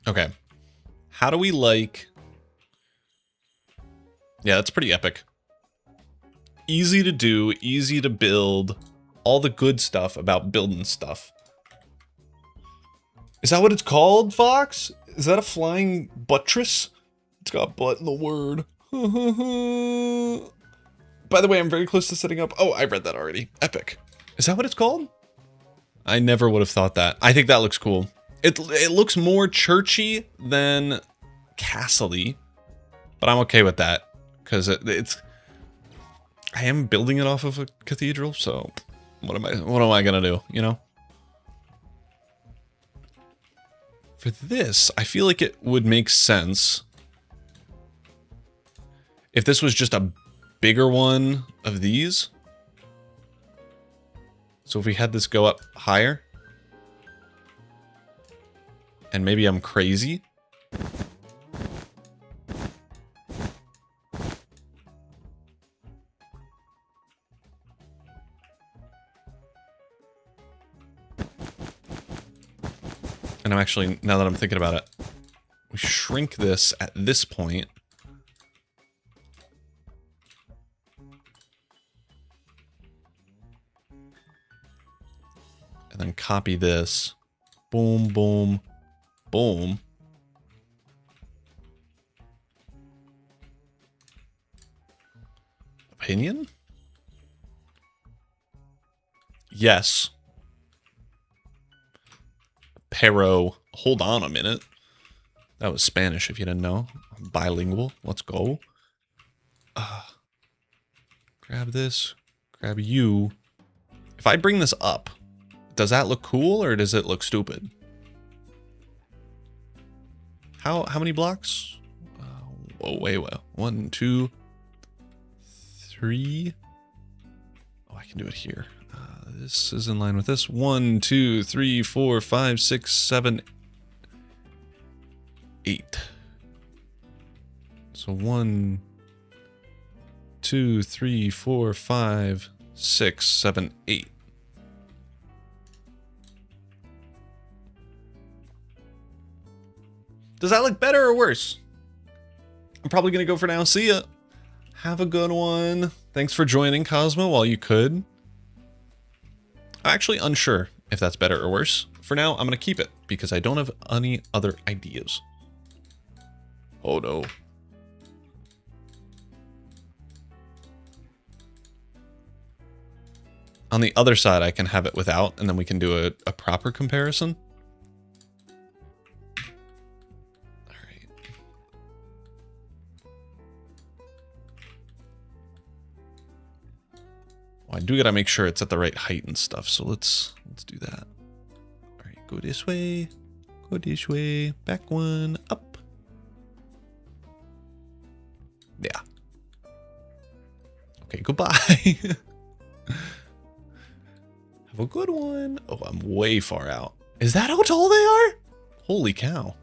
Okay. How do we like... Yeah, that's pretty epic. Easy to do, easy to build. All the good stuff about building stuff. Is that what it's called, Fox? Is that a flying buttress? It's got butt in the word. By the way, I'm very close to setting up... Oh, I read that already. Epic. Is that what it's called? I never would have thought that. I think that looks cool. It looks more churchy than castle-y, but I'm okay with that because it's. I am building it off of a cathedral, so what am I gonna do? You know. For this, I feel like it would make sense if this was just a bigger one of these, So if we had this go up higher, and maybe I'm crazy. And I'm actually, now that I'm thinking about it, we shrink this at this point. And then copy this. Boom, boom, boom. Opinion? Yes. Pero, hold on a minute. That was Spanish if you didn't know. I'm bilingual. Let's go. Grab this. Grab you. If I bring this up, does that look cool or does it look stupid? How many blocks? Whoa, wait, well. 1, 2, 3. Oh, I can do it here. This is in line with this. 1, 2, 3, 4, 5, 6, 7, 8. So 1, 2, 3, 4, 5, 6, 7, 8. Does that look better or worse? I'm probably going to go for now. See ya. Have a good one. Thanks for joining, Cosmo, while you could. I'm actually unsure if that's better or worse. For now, I'm going to keep it because I don't have any other ideas. Oh no. On the other side, I can have it without, and then we can do a proper comparison. Well, I do gotta make sure it's at the right height and stuff, so let's do that. All right, go this way, back one, up. Yeah. Okay, goodbye. Have a good one. Oh, I'm way far out. Is that how tall they are? Holy cow.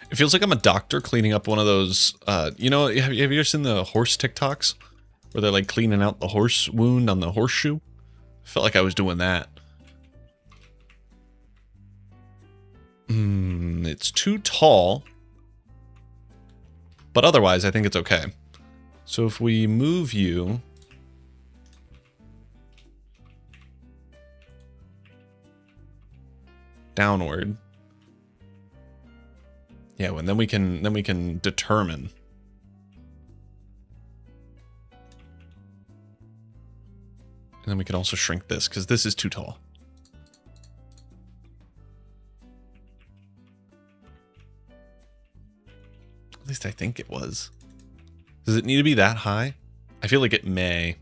It feels like I'm a doctor cleaning up one of those, you know, have you ever seen the horse TikToks? Where they're like cleaning out the horse wound on the horseshoe? I felt like I was doing that. It's too tall. But otherwise, I think it's okay. So if we move you... downward... Yeah, and then we can determine. And then we can also shrink this because this is too tall. At least I think it was. Does it need to be that high? I feel like it may.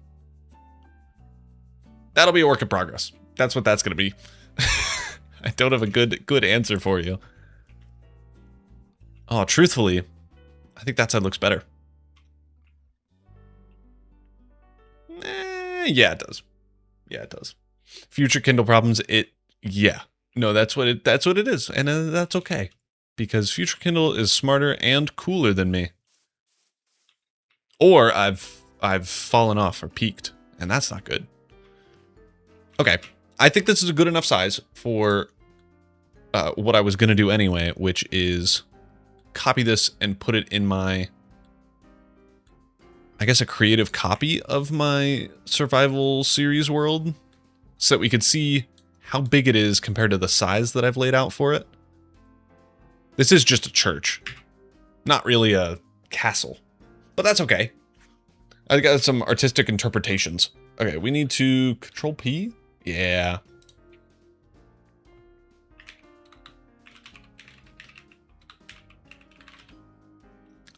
That'll be a work in progress. That's what that's going to be. I don't have a good answer for you. Oh, truthfully, I think that side looks better. Yeah, it does. Yeah, it does. Future Kindle problems, yeah. No, that's what it is. And that's okay. Because Future Kindle is smarter and cooler than me. Or I've fallen off or peaked, and that's not good. Okay. I think this is a good enough size for what I was going to do anyway, which is copy this and put it in my, I guess, a creative copy of my survival series world so that we could see how big it is compared to the size that I've laid out for it. This is just a church, not really a castle, but that's okay. I got some artistic interpretations. Okay, we need to Control P. Yeah.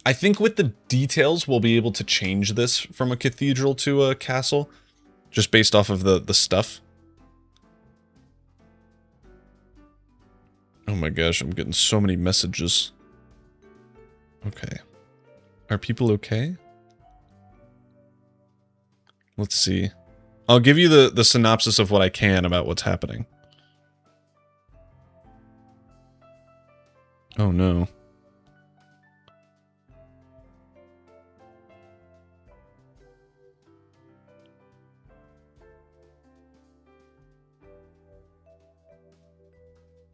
I think with the details, we'll be able to change this from a cathedral to a castle, just based off of the stuff. Oh my gosh, I'm getting so many messages. Okay. Are people okay? Let's see. I'll give you the synopsis of what I can about what's happening. Oh no.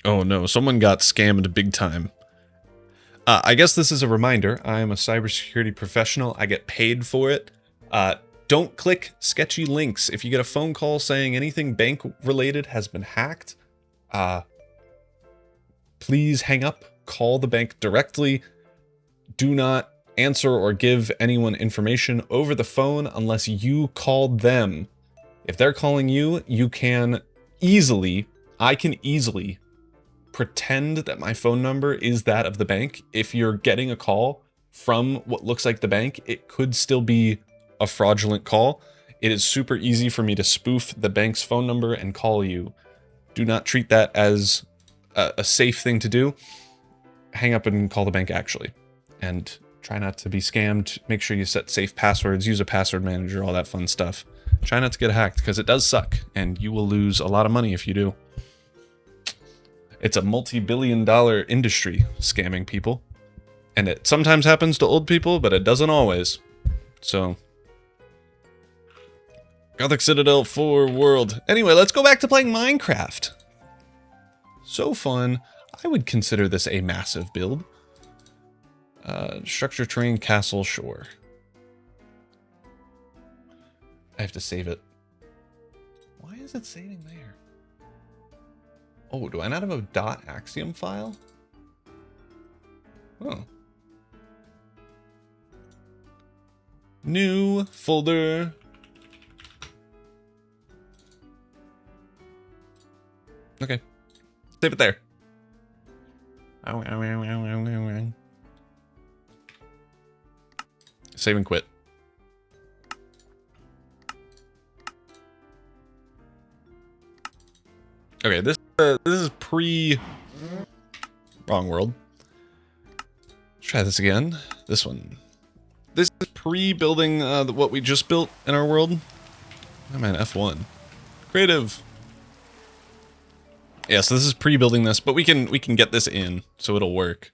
Oh no, someone got scammed big time. I guess this is a reminder. I am a cybersecurity professional. I get paid for it. Don't click sketchy links. If you get a phone call saying anything bank related has been hacked, please hang up, call the bank directly. Do not answer or give anyone information over the phone unless you called them. If they're calling you, you can easily, I can easily pretend that my phone number is that of the bank. If you're getting a call from what looks like the bank, it could still be a fraudulent call. It is super easy for me to spoof the bank's phone number and call you. Do not treat that as a safe thing to do. Hang up and call the bank actually. And try not to be scammed. Make sure you set safe passwords, use a password manager, all that fun stuff. Try not to get hacked because it does suck and you will lose a lot of money if you do. It's a multi-billion-dollar industry, scamming people. And it sometimes happens to old people, but it doesn't always. So, Gothic Citadel 4 world. Anyway, let's go back to playing Minecraft. So fun. I would consider this a massive build. Structure, terrain, castle, shore. I have to save it. Why is it saving there? Oh, do I not have a .axiom file? Oh. New folder. Okay. Save it there. Save and quit. Okay, this is wrong world. Let's try this again. This one. This is pre-building what we just built in our world. Oh man, F1. Creative. Yeah, so this is pre-building this, but we can get this in, so it'll work.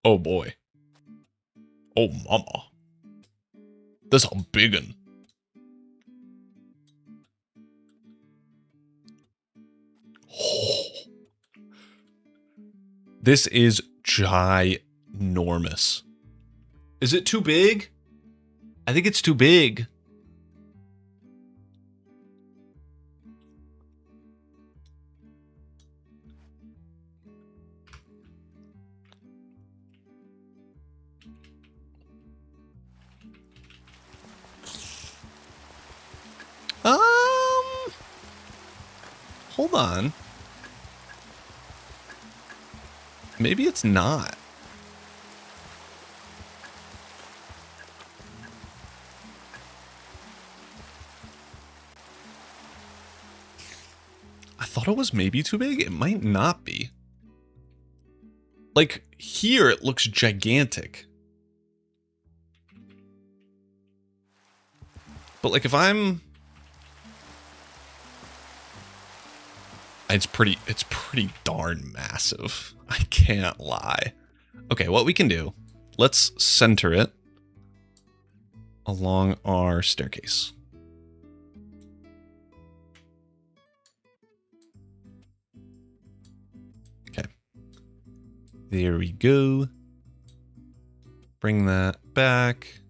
Oh boy. Oh mama. This a big one. This is ginormous. Is it too big? I think it's too big. Hold on. Maybe it's not. I thought it was maybe too big. It might not be. Like, here it looks gigantic. But like if I'm... It's pretty darn massive. I can't lie. Okay, what we can do, let's center it along our staircase. Okay. There we go. Bring that back.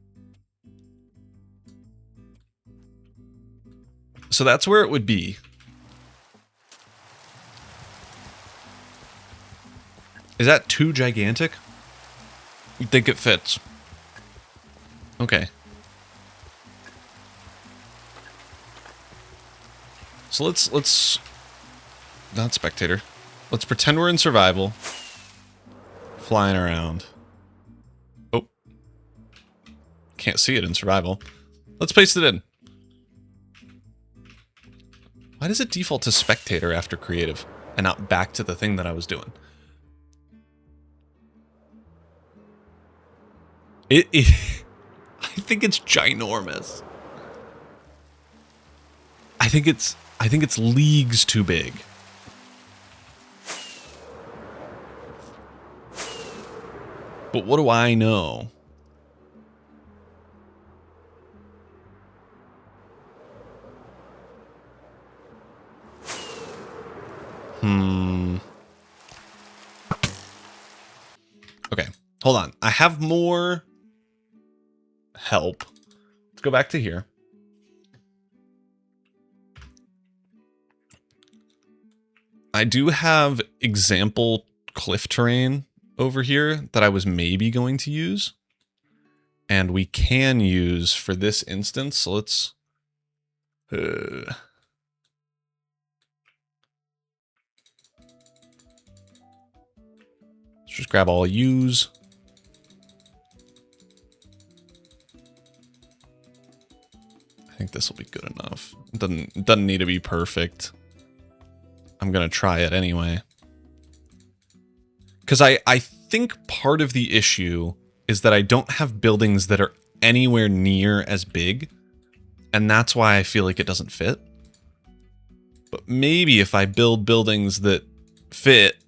So that's where it would be. Is that too gigantic? You think it fits? Okay. So let's not spectator. Let's pretend we're in survival. flying around. Oh. Can't see it in survival. Let's paste it in. Why does it default to spectator after creative and not back to the thing that I was doing? I think it's ginormous. I think it's leagues too big. But what do I know? Okay, hold on. I have more help. Let's go back to here. I do have example cliff terrain over here that I was maybe going to use. And we can use for this instance. So let's... let's just grab all U's. I think this will be good enough. It doesn't need to be perfect. I'm going to try it anyway. Because I think part of the issue is that I don't have buildings that are anywhere near as big. And that's why I feel like it doesn't fit. But maybe if I build buildings that fit,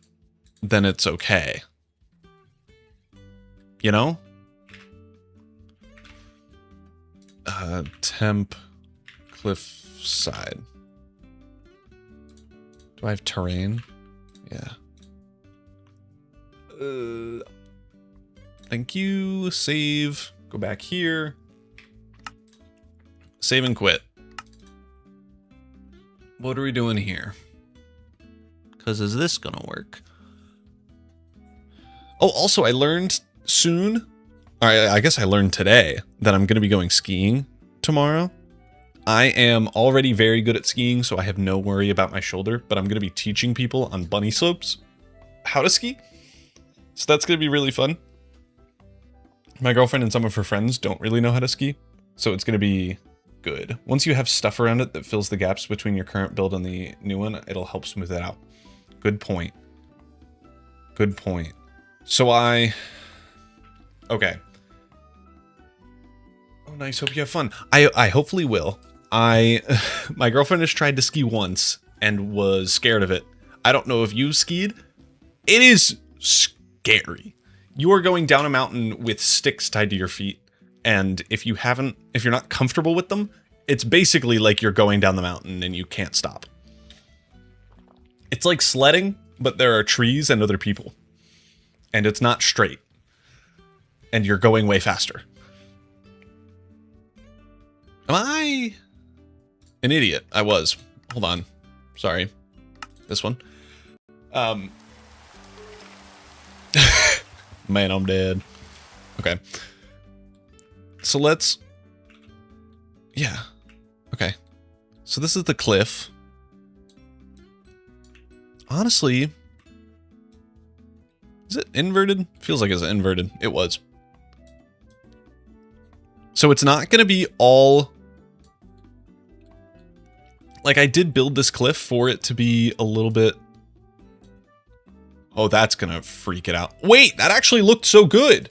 then it's okay. You know? Temp cliff side. Do I have terrain? Yeah. Thank you. Save. Go back here. Save and quit. What are we doing here? Because is this gonna work? Oh, also I learned soon, or I guess I learned today, that I'm gonna be going skiing tomorrow. I am already very good at skiing, so I have no worry about my shoulder, but I'm gonna be teaching people on bunny slopes how to ski. So that's gonna be really fun. My girlfriend and some of her friends don't really know how to ski, so it's gonna be good. Once you have stuff around it that fills the gaps between your current build and the new one, it'll help smooth it out. Good point. Good point. So okay. Oh, nice. Hope you have fun. I hopefully will. My girlfriend has tried to ski once and was scared of it. I don't know if you've skied. It is scary. You are going down a mountain with sticks tied to your feet. And if you're not comfortable with them, it's basically like you're going down the mountain and you can't stop. It's like sledding, but there are trees and other people. And it's not straight. And you're going way faster. Am I an idiot? I was. Hold on. Sorry. This one. Man, I'm dead. Okay. So let's... Yeah. Okay. So this is the cliff. Honestly... Is it inverted? Feels like it's inverted. It was. So it's not going to be all... Like, I did build this cliff for it to be a little bit... Oh, that's going to freak it out. Wait, that actually looked so good.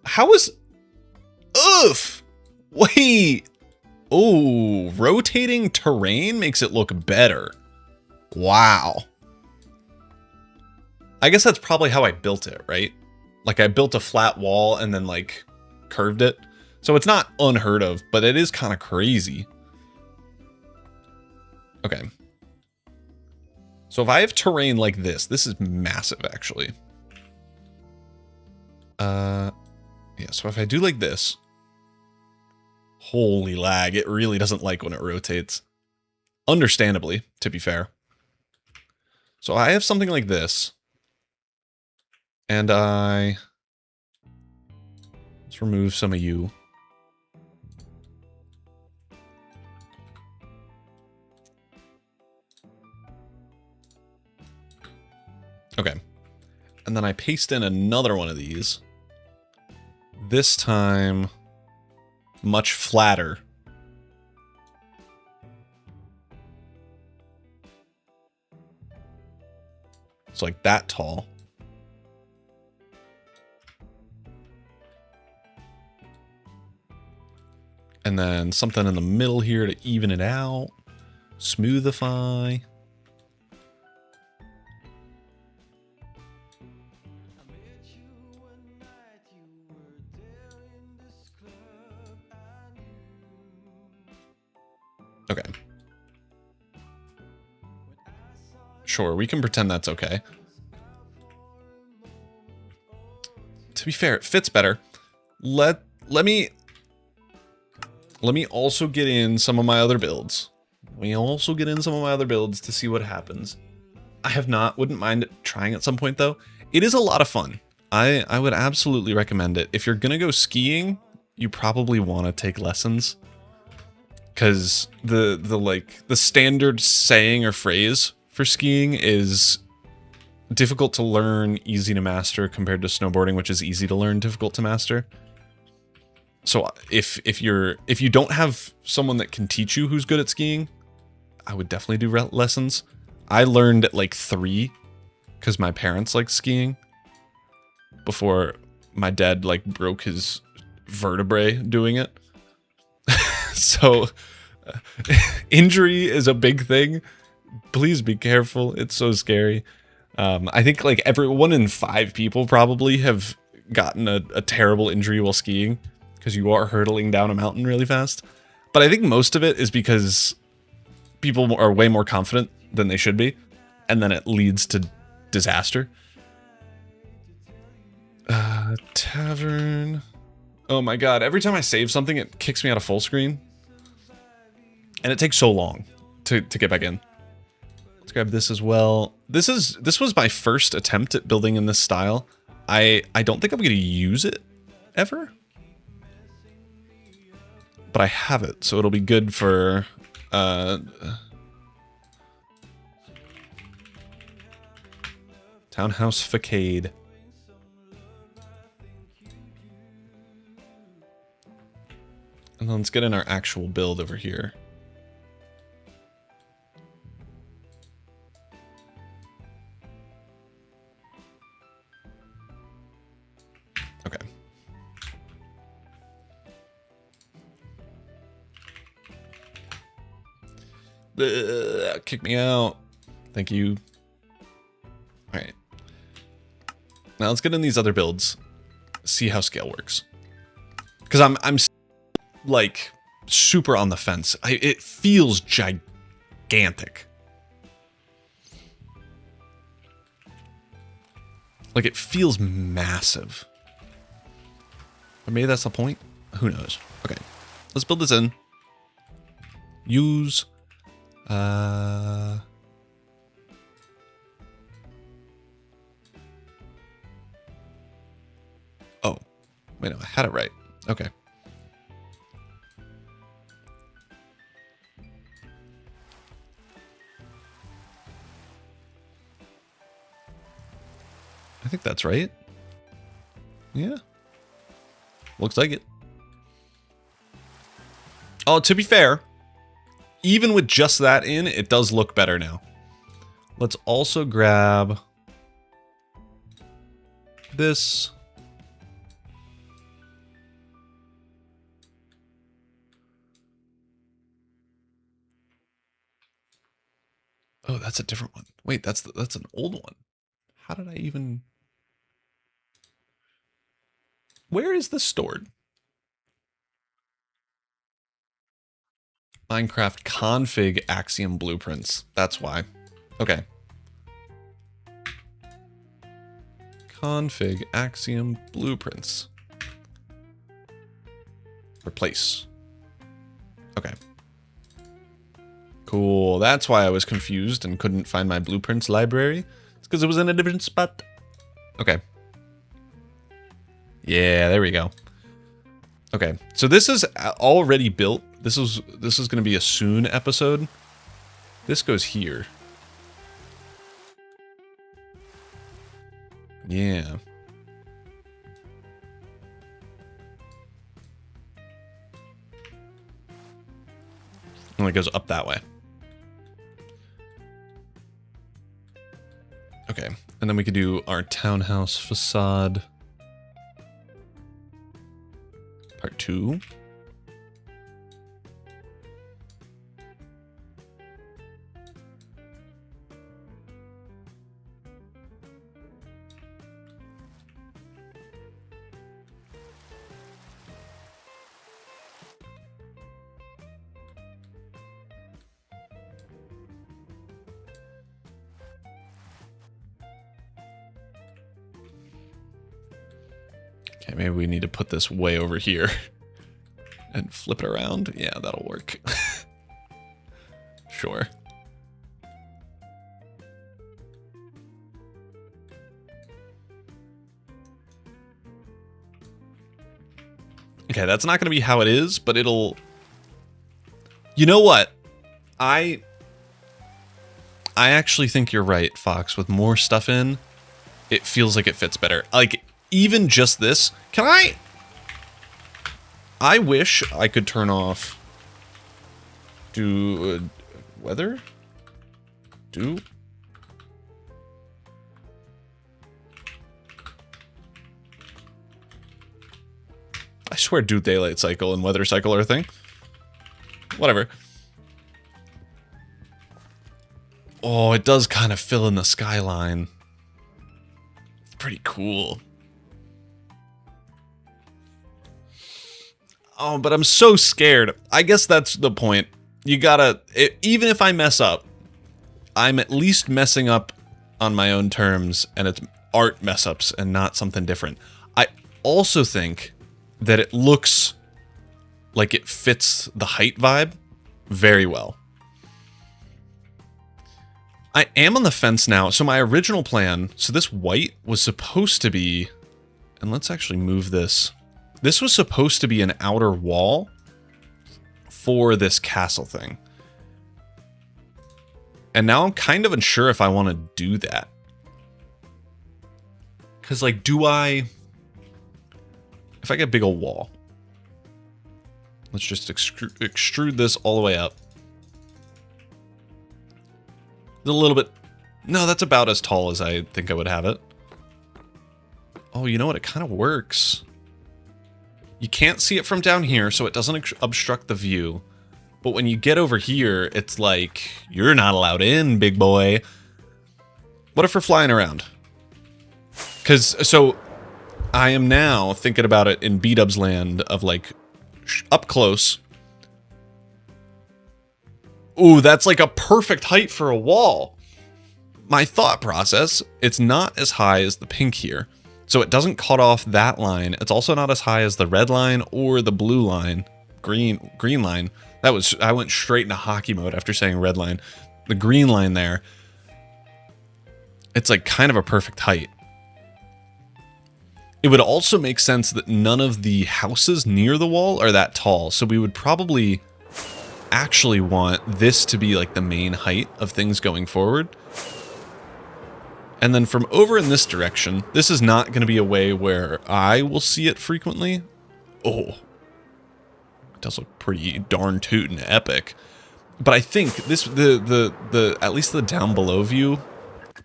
How is... Oof. Wait. Oh, rotating terrain makes it look better. Wow. I guess that's probably how I built it, right? Like, I built a flat wall and then, like, curved it. So it's not unheard of, but it is kind of crazy. Okay. So if I have terrain like this is massive, actually. Yeah, so if I do like this... Holy lag, it really doesn't like when it rotates. Understandably, to be fair. So I have something like this. And let's remove some of you. Okay. And then I paste in another one of these. This time, much flatter. It's like that tall. And then something in the middle here to even it out. Smoothify. Okay. Sure, we can pretend that's okay. To be fair, it fits better. Let me also get in some of my other builds. To see what happens. Wouldn't mind trying at some point though. It is a lot of fun. I would absolutely recommend it. If you're gonna go skiing, you probably want to take lessons. Because the standard saying or phrase for skiing is difficult to learn, easy to master, compared to snowboarding, which is easy to learn, difficult to master. So if you don't have someone that can teach you who's good at skiing, I would definitely do lessons. I learned at like 3 because my parents liked skiing before my dad like broke his vertebrae doing it. So injury is a big thing. Please be careful. It's so scary. I think like 1 in 5 people probably have gotten a terrible injury while skiing because you are hurtling down a mountain really fast. But I think most of it is because people are way more confident than they should be, and then it leads to disaster. Tavern. Oh my god, every time I save something, it kicks me out of full screen. And it takes so long to get back in. Let's grab this as well. This was my first attempt at building in this style. I don't think I'm going to use it ever. But I have it, so it'll be good for Townhouse Facade. And then let's get in our actual build over here. Okay. Kick me out. Thank you. All right. Now let's get in these other builds. See how scale works. Because I'm like super on the fence. It feels gigantic. Like it feels massive. But maybe that's the point. Who knows? Okay, let's build this in. Use. Oh, wait, no, I had it right. Okay. I think that's right. Yeah. Looks like it. Oh, to be fair, even with just that in, it does look better now. Let's also grab this. Oh, that's a different one. Wait, that's an old one. How did I even... Where is this stored? Minecraft config Axiom blueprints. That's why. Okay. Config Axiom blueprints. Replace. Okay. Cool. That's why I was confused and couldn't find my blueprints library. It's because it was in a different spot. Okay. Yeah, there we go. Okay, so this is already built. This is going to be a soon episode. This goes here. Yeah. And it goes up that way. Okay, and then we could do our townhouse facade. Part 2. Okay, maybe we need to put this way over here and flip it around. Yeah, that'll work. Sure. Okay, that's not going to be how it is, but it'll... You know what? I actually think you're right, Fox. With more stuff in, it feels like it fits better. Like, even just this... Can I wish I could turn off... Do... weather? Do... I swear do daylight cycle and weather cycle are a thing. Whatever. Oh, it does kind of fill in the skyline. It's pretty cool. Oh, but I'm so scared. I guess that's the point. You gotta... even if I mess up, I'm at least messing up on my own terms, and it's art mess-ups and not something different. I also think that it looks like it fits the height vibe very well. I am on the fence now. So my original plan, so this white was supposed to be, and let's actually move this. This was supposed to be an outer wall for this castle thing. And now I'm kind of unsure if I want to do that. Because, like, if I get a big old wall, let's just extrude this all the way up. A little bit. No, that's about as tall as I think I would have it. Oh, you know what? It kind of works. You can't see it from down here, so it doesn't obstruct the view. But when you get over here, it's like, you're not allowed in, big boy. What if we're flying around? Because, so... I am now thinking about it in B-Dub's land of, like, up close. Ooh, that's like a perfect height for a wall. My thought process, it's not as high as the pink here. So it doesn't cut off that line. It's also not as high as the red line or the blue line. Green line. I went straight into hockey mode after saying red line. The green line there. It's like kind of a perfect height. It would also make sense that none of the houses near the wall are that tall, so we would probably actually want this to be like the main height of things going forward. And then from over in this direction, this is not going to be a way where I will see it frequently. Oh, it does look pretty darn tootin' epic. But I think this the at least the down below view,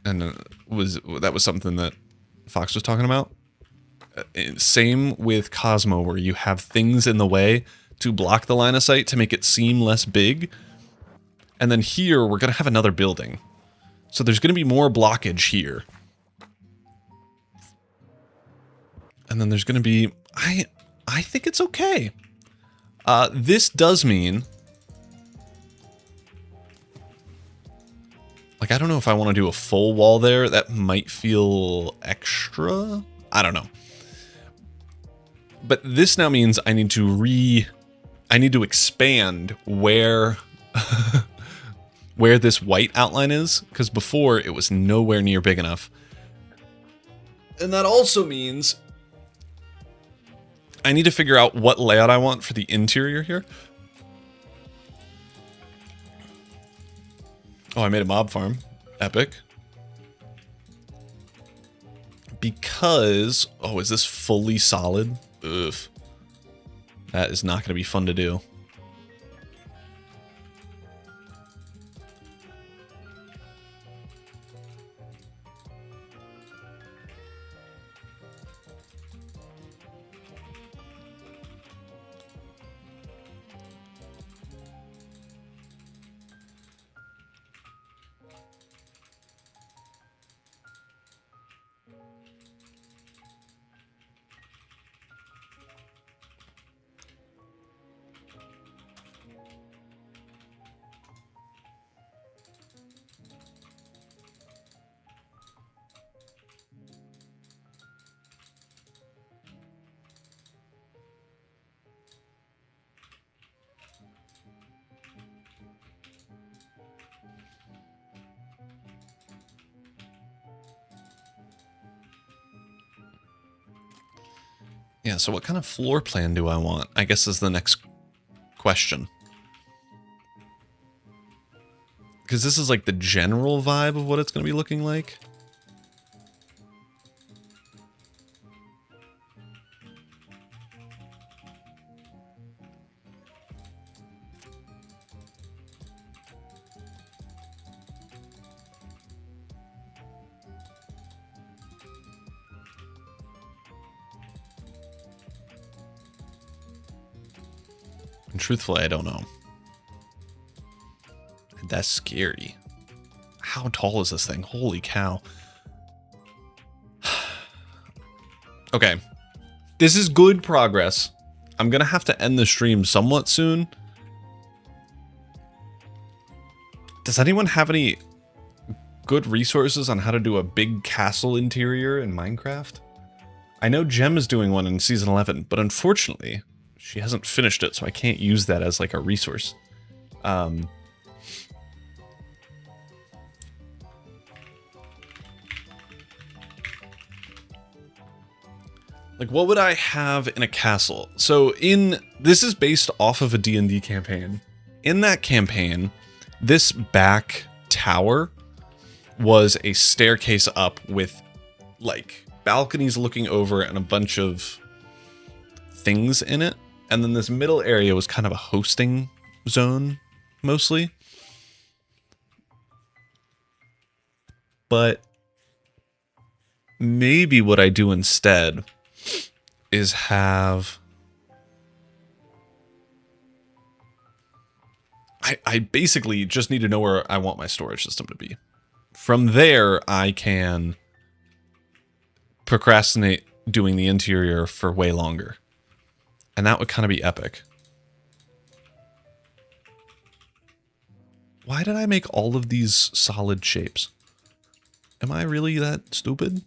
and that was something that Fox was talking about. Same with Cosmo, where you have things in the way to block the line of sight to make it seem less big. And then here, we're going to have another building. So there's going to be more blockage here. And then there's going to be... I think it's okay. This does mean... Like, I don't know if I want to do a full wall there. That might feel extra. I don't know. But this now means I need to expand where where this white outline is, because before it was nowhere near big enough. And that also means I need to figure out what layout I want for the interior here. Oh, I made a mob farm. Epic. because... Oh, is this fully solid? Ugh. That is not going to be fun to do. Yeah, so what kind of floor plan do I want? I guess is the next question. Because this is like the general vibe of what it's going to be looking like. And truthfully, I don't know. That's scary. How tall is this thing? Holy cow. Okay. This is good progress. I'm going to have to end the stream somewhat soon. Does anyone have any good resources on how to do a big castle interior in Minecraft? I know Gem is doing one in Season 11, but unfortunately, she hasn't finished it, so I can't use that as like a resource. Like, what would I have in a castle? So this is based off of a D&D campaign. In that campaign, this back tower was a staircase up with like balconies looking over and a bunch of things in it. And then this middle area was kind of a hosting zone, mostly. But maybe what I do instead is have... I basically just need to know where I want my storage system to be. From there, I can procrastinate doing the interior for way longer. And that would kind of be epic. Why did I make all of these solid shapes? Am I really that stupid?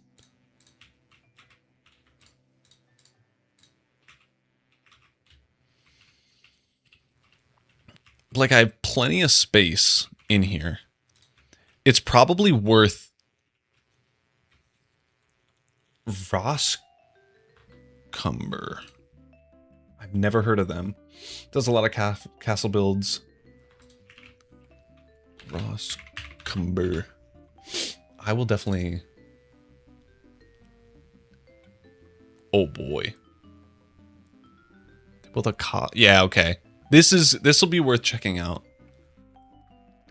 Like, I have plenty of space in here. It's probably worth... Roscumber. I've never heard of them. Does a lot of castle builds. Roscumber. I will definitely... Oh boy. Build a yeah, okay. This will be worth checking out.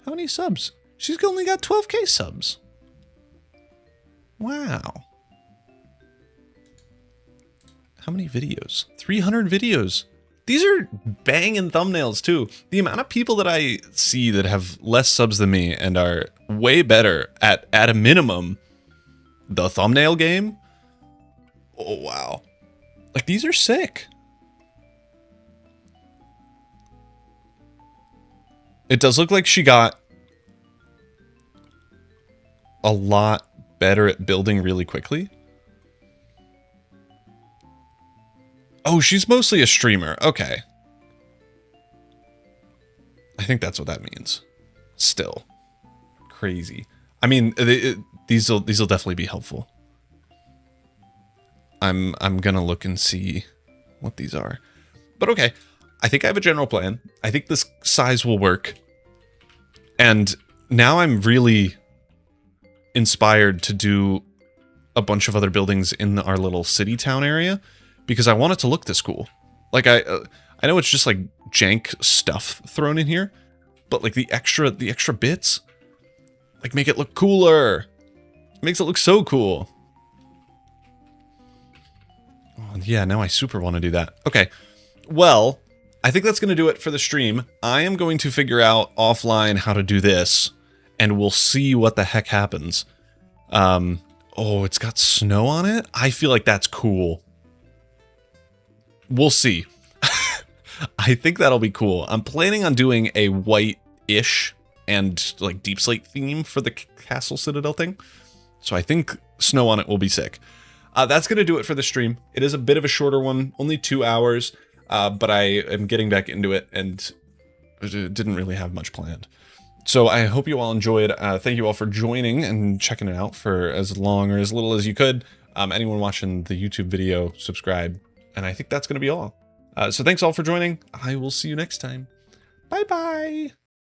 How many subs? She's only got 12k subs. Wow. How many videos? 300 videos. These are banging thumbnails too. The amount of people that I see that have less subs than me and are way better at a minimum, the thumbnail game. Oh, wow. Like, these are sick. It does look like she got a lot better at building really quickly. Oh, she's mostly a streamer. Okay. I think that's what that means. Still. Crazy. I mean, these will definitely be helpful. I'm gonna look and see what these are. But okay. I think I have a general plan. I think this size will work. And now I'm really inspired to do a bunch of other buildings in our little city town area because I want it to look this cool. Like I know it's just like jank stuff thrown in here, but like the extra bits, like make it look cooler. It makes it look so cool. Oh, yeah, now I super want to do that. Okay, well, I think that's going to do it for the stream. I am going to figure out offline how to do this, and we'll see what the heck happens. Oh, it's got snow on it? I feel like that's cool. We'll see. I think that'll be cool. I'm planning on doing a white-ish and like deep slate theme for the Castle Citadel thing. So I think snow on it will be sick. That's going to do it for the stream. It is a bit of a shorter one, only 2 hours, but I am getting back into it and didn't really have much planned. So I hope you all enjoyed. Thank you all for joining and checking it out for as long or as little as you could. Anyone watching the YouTube video, subscribe. And I think that's going to be all. So thanks all for joining. I will see you next time. Bye-bye.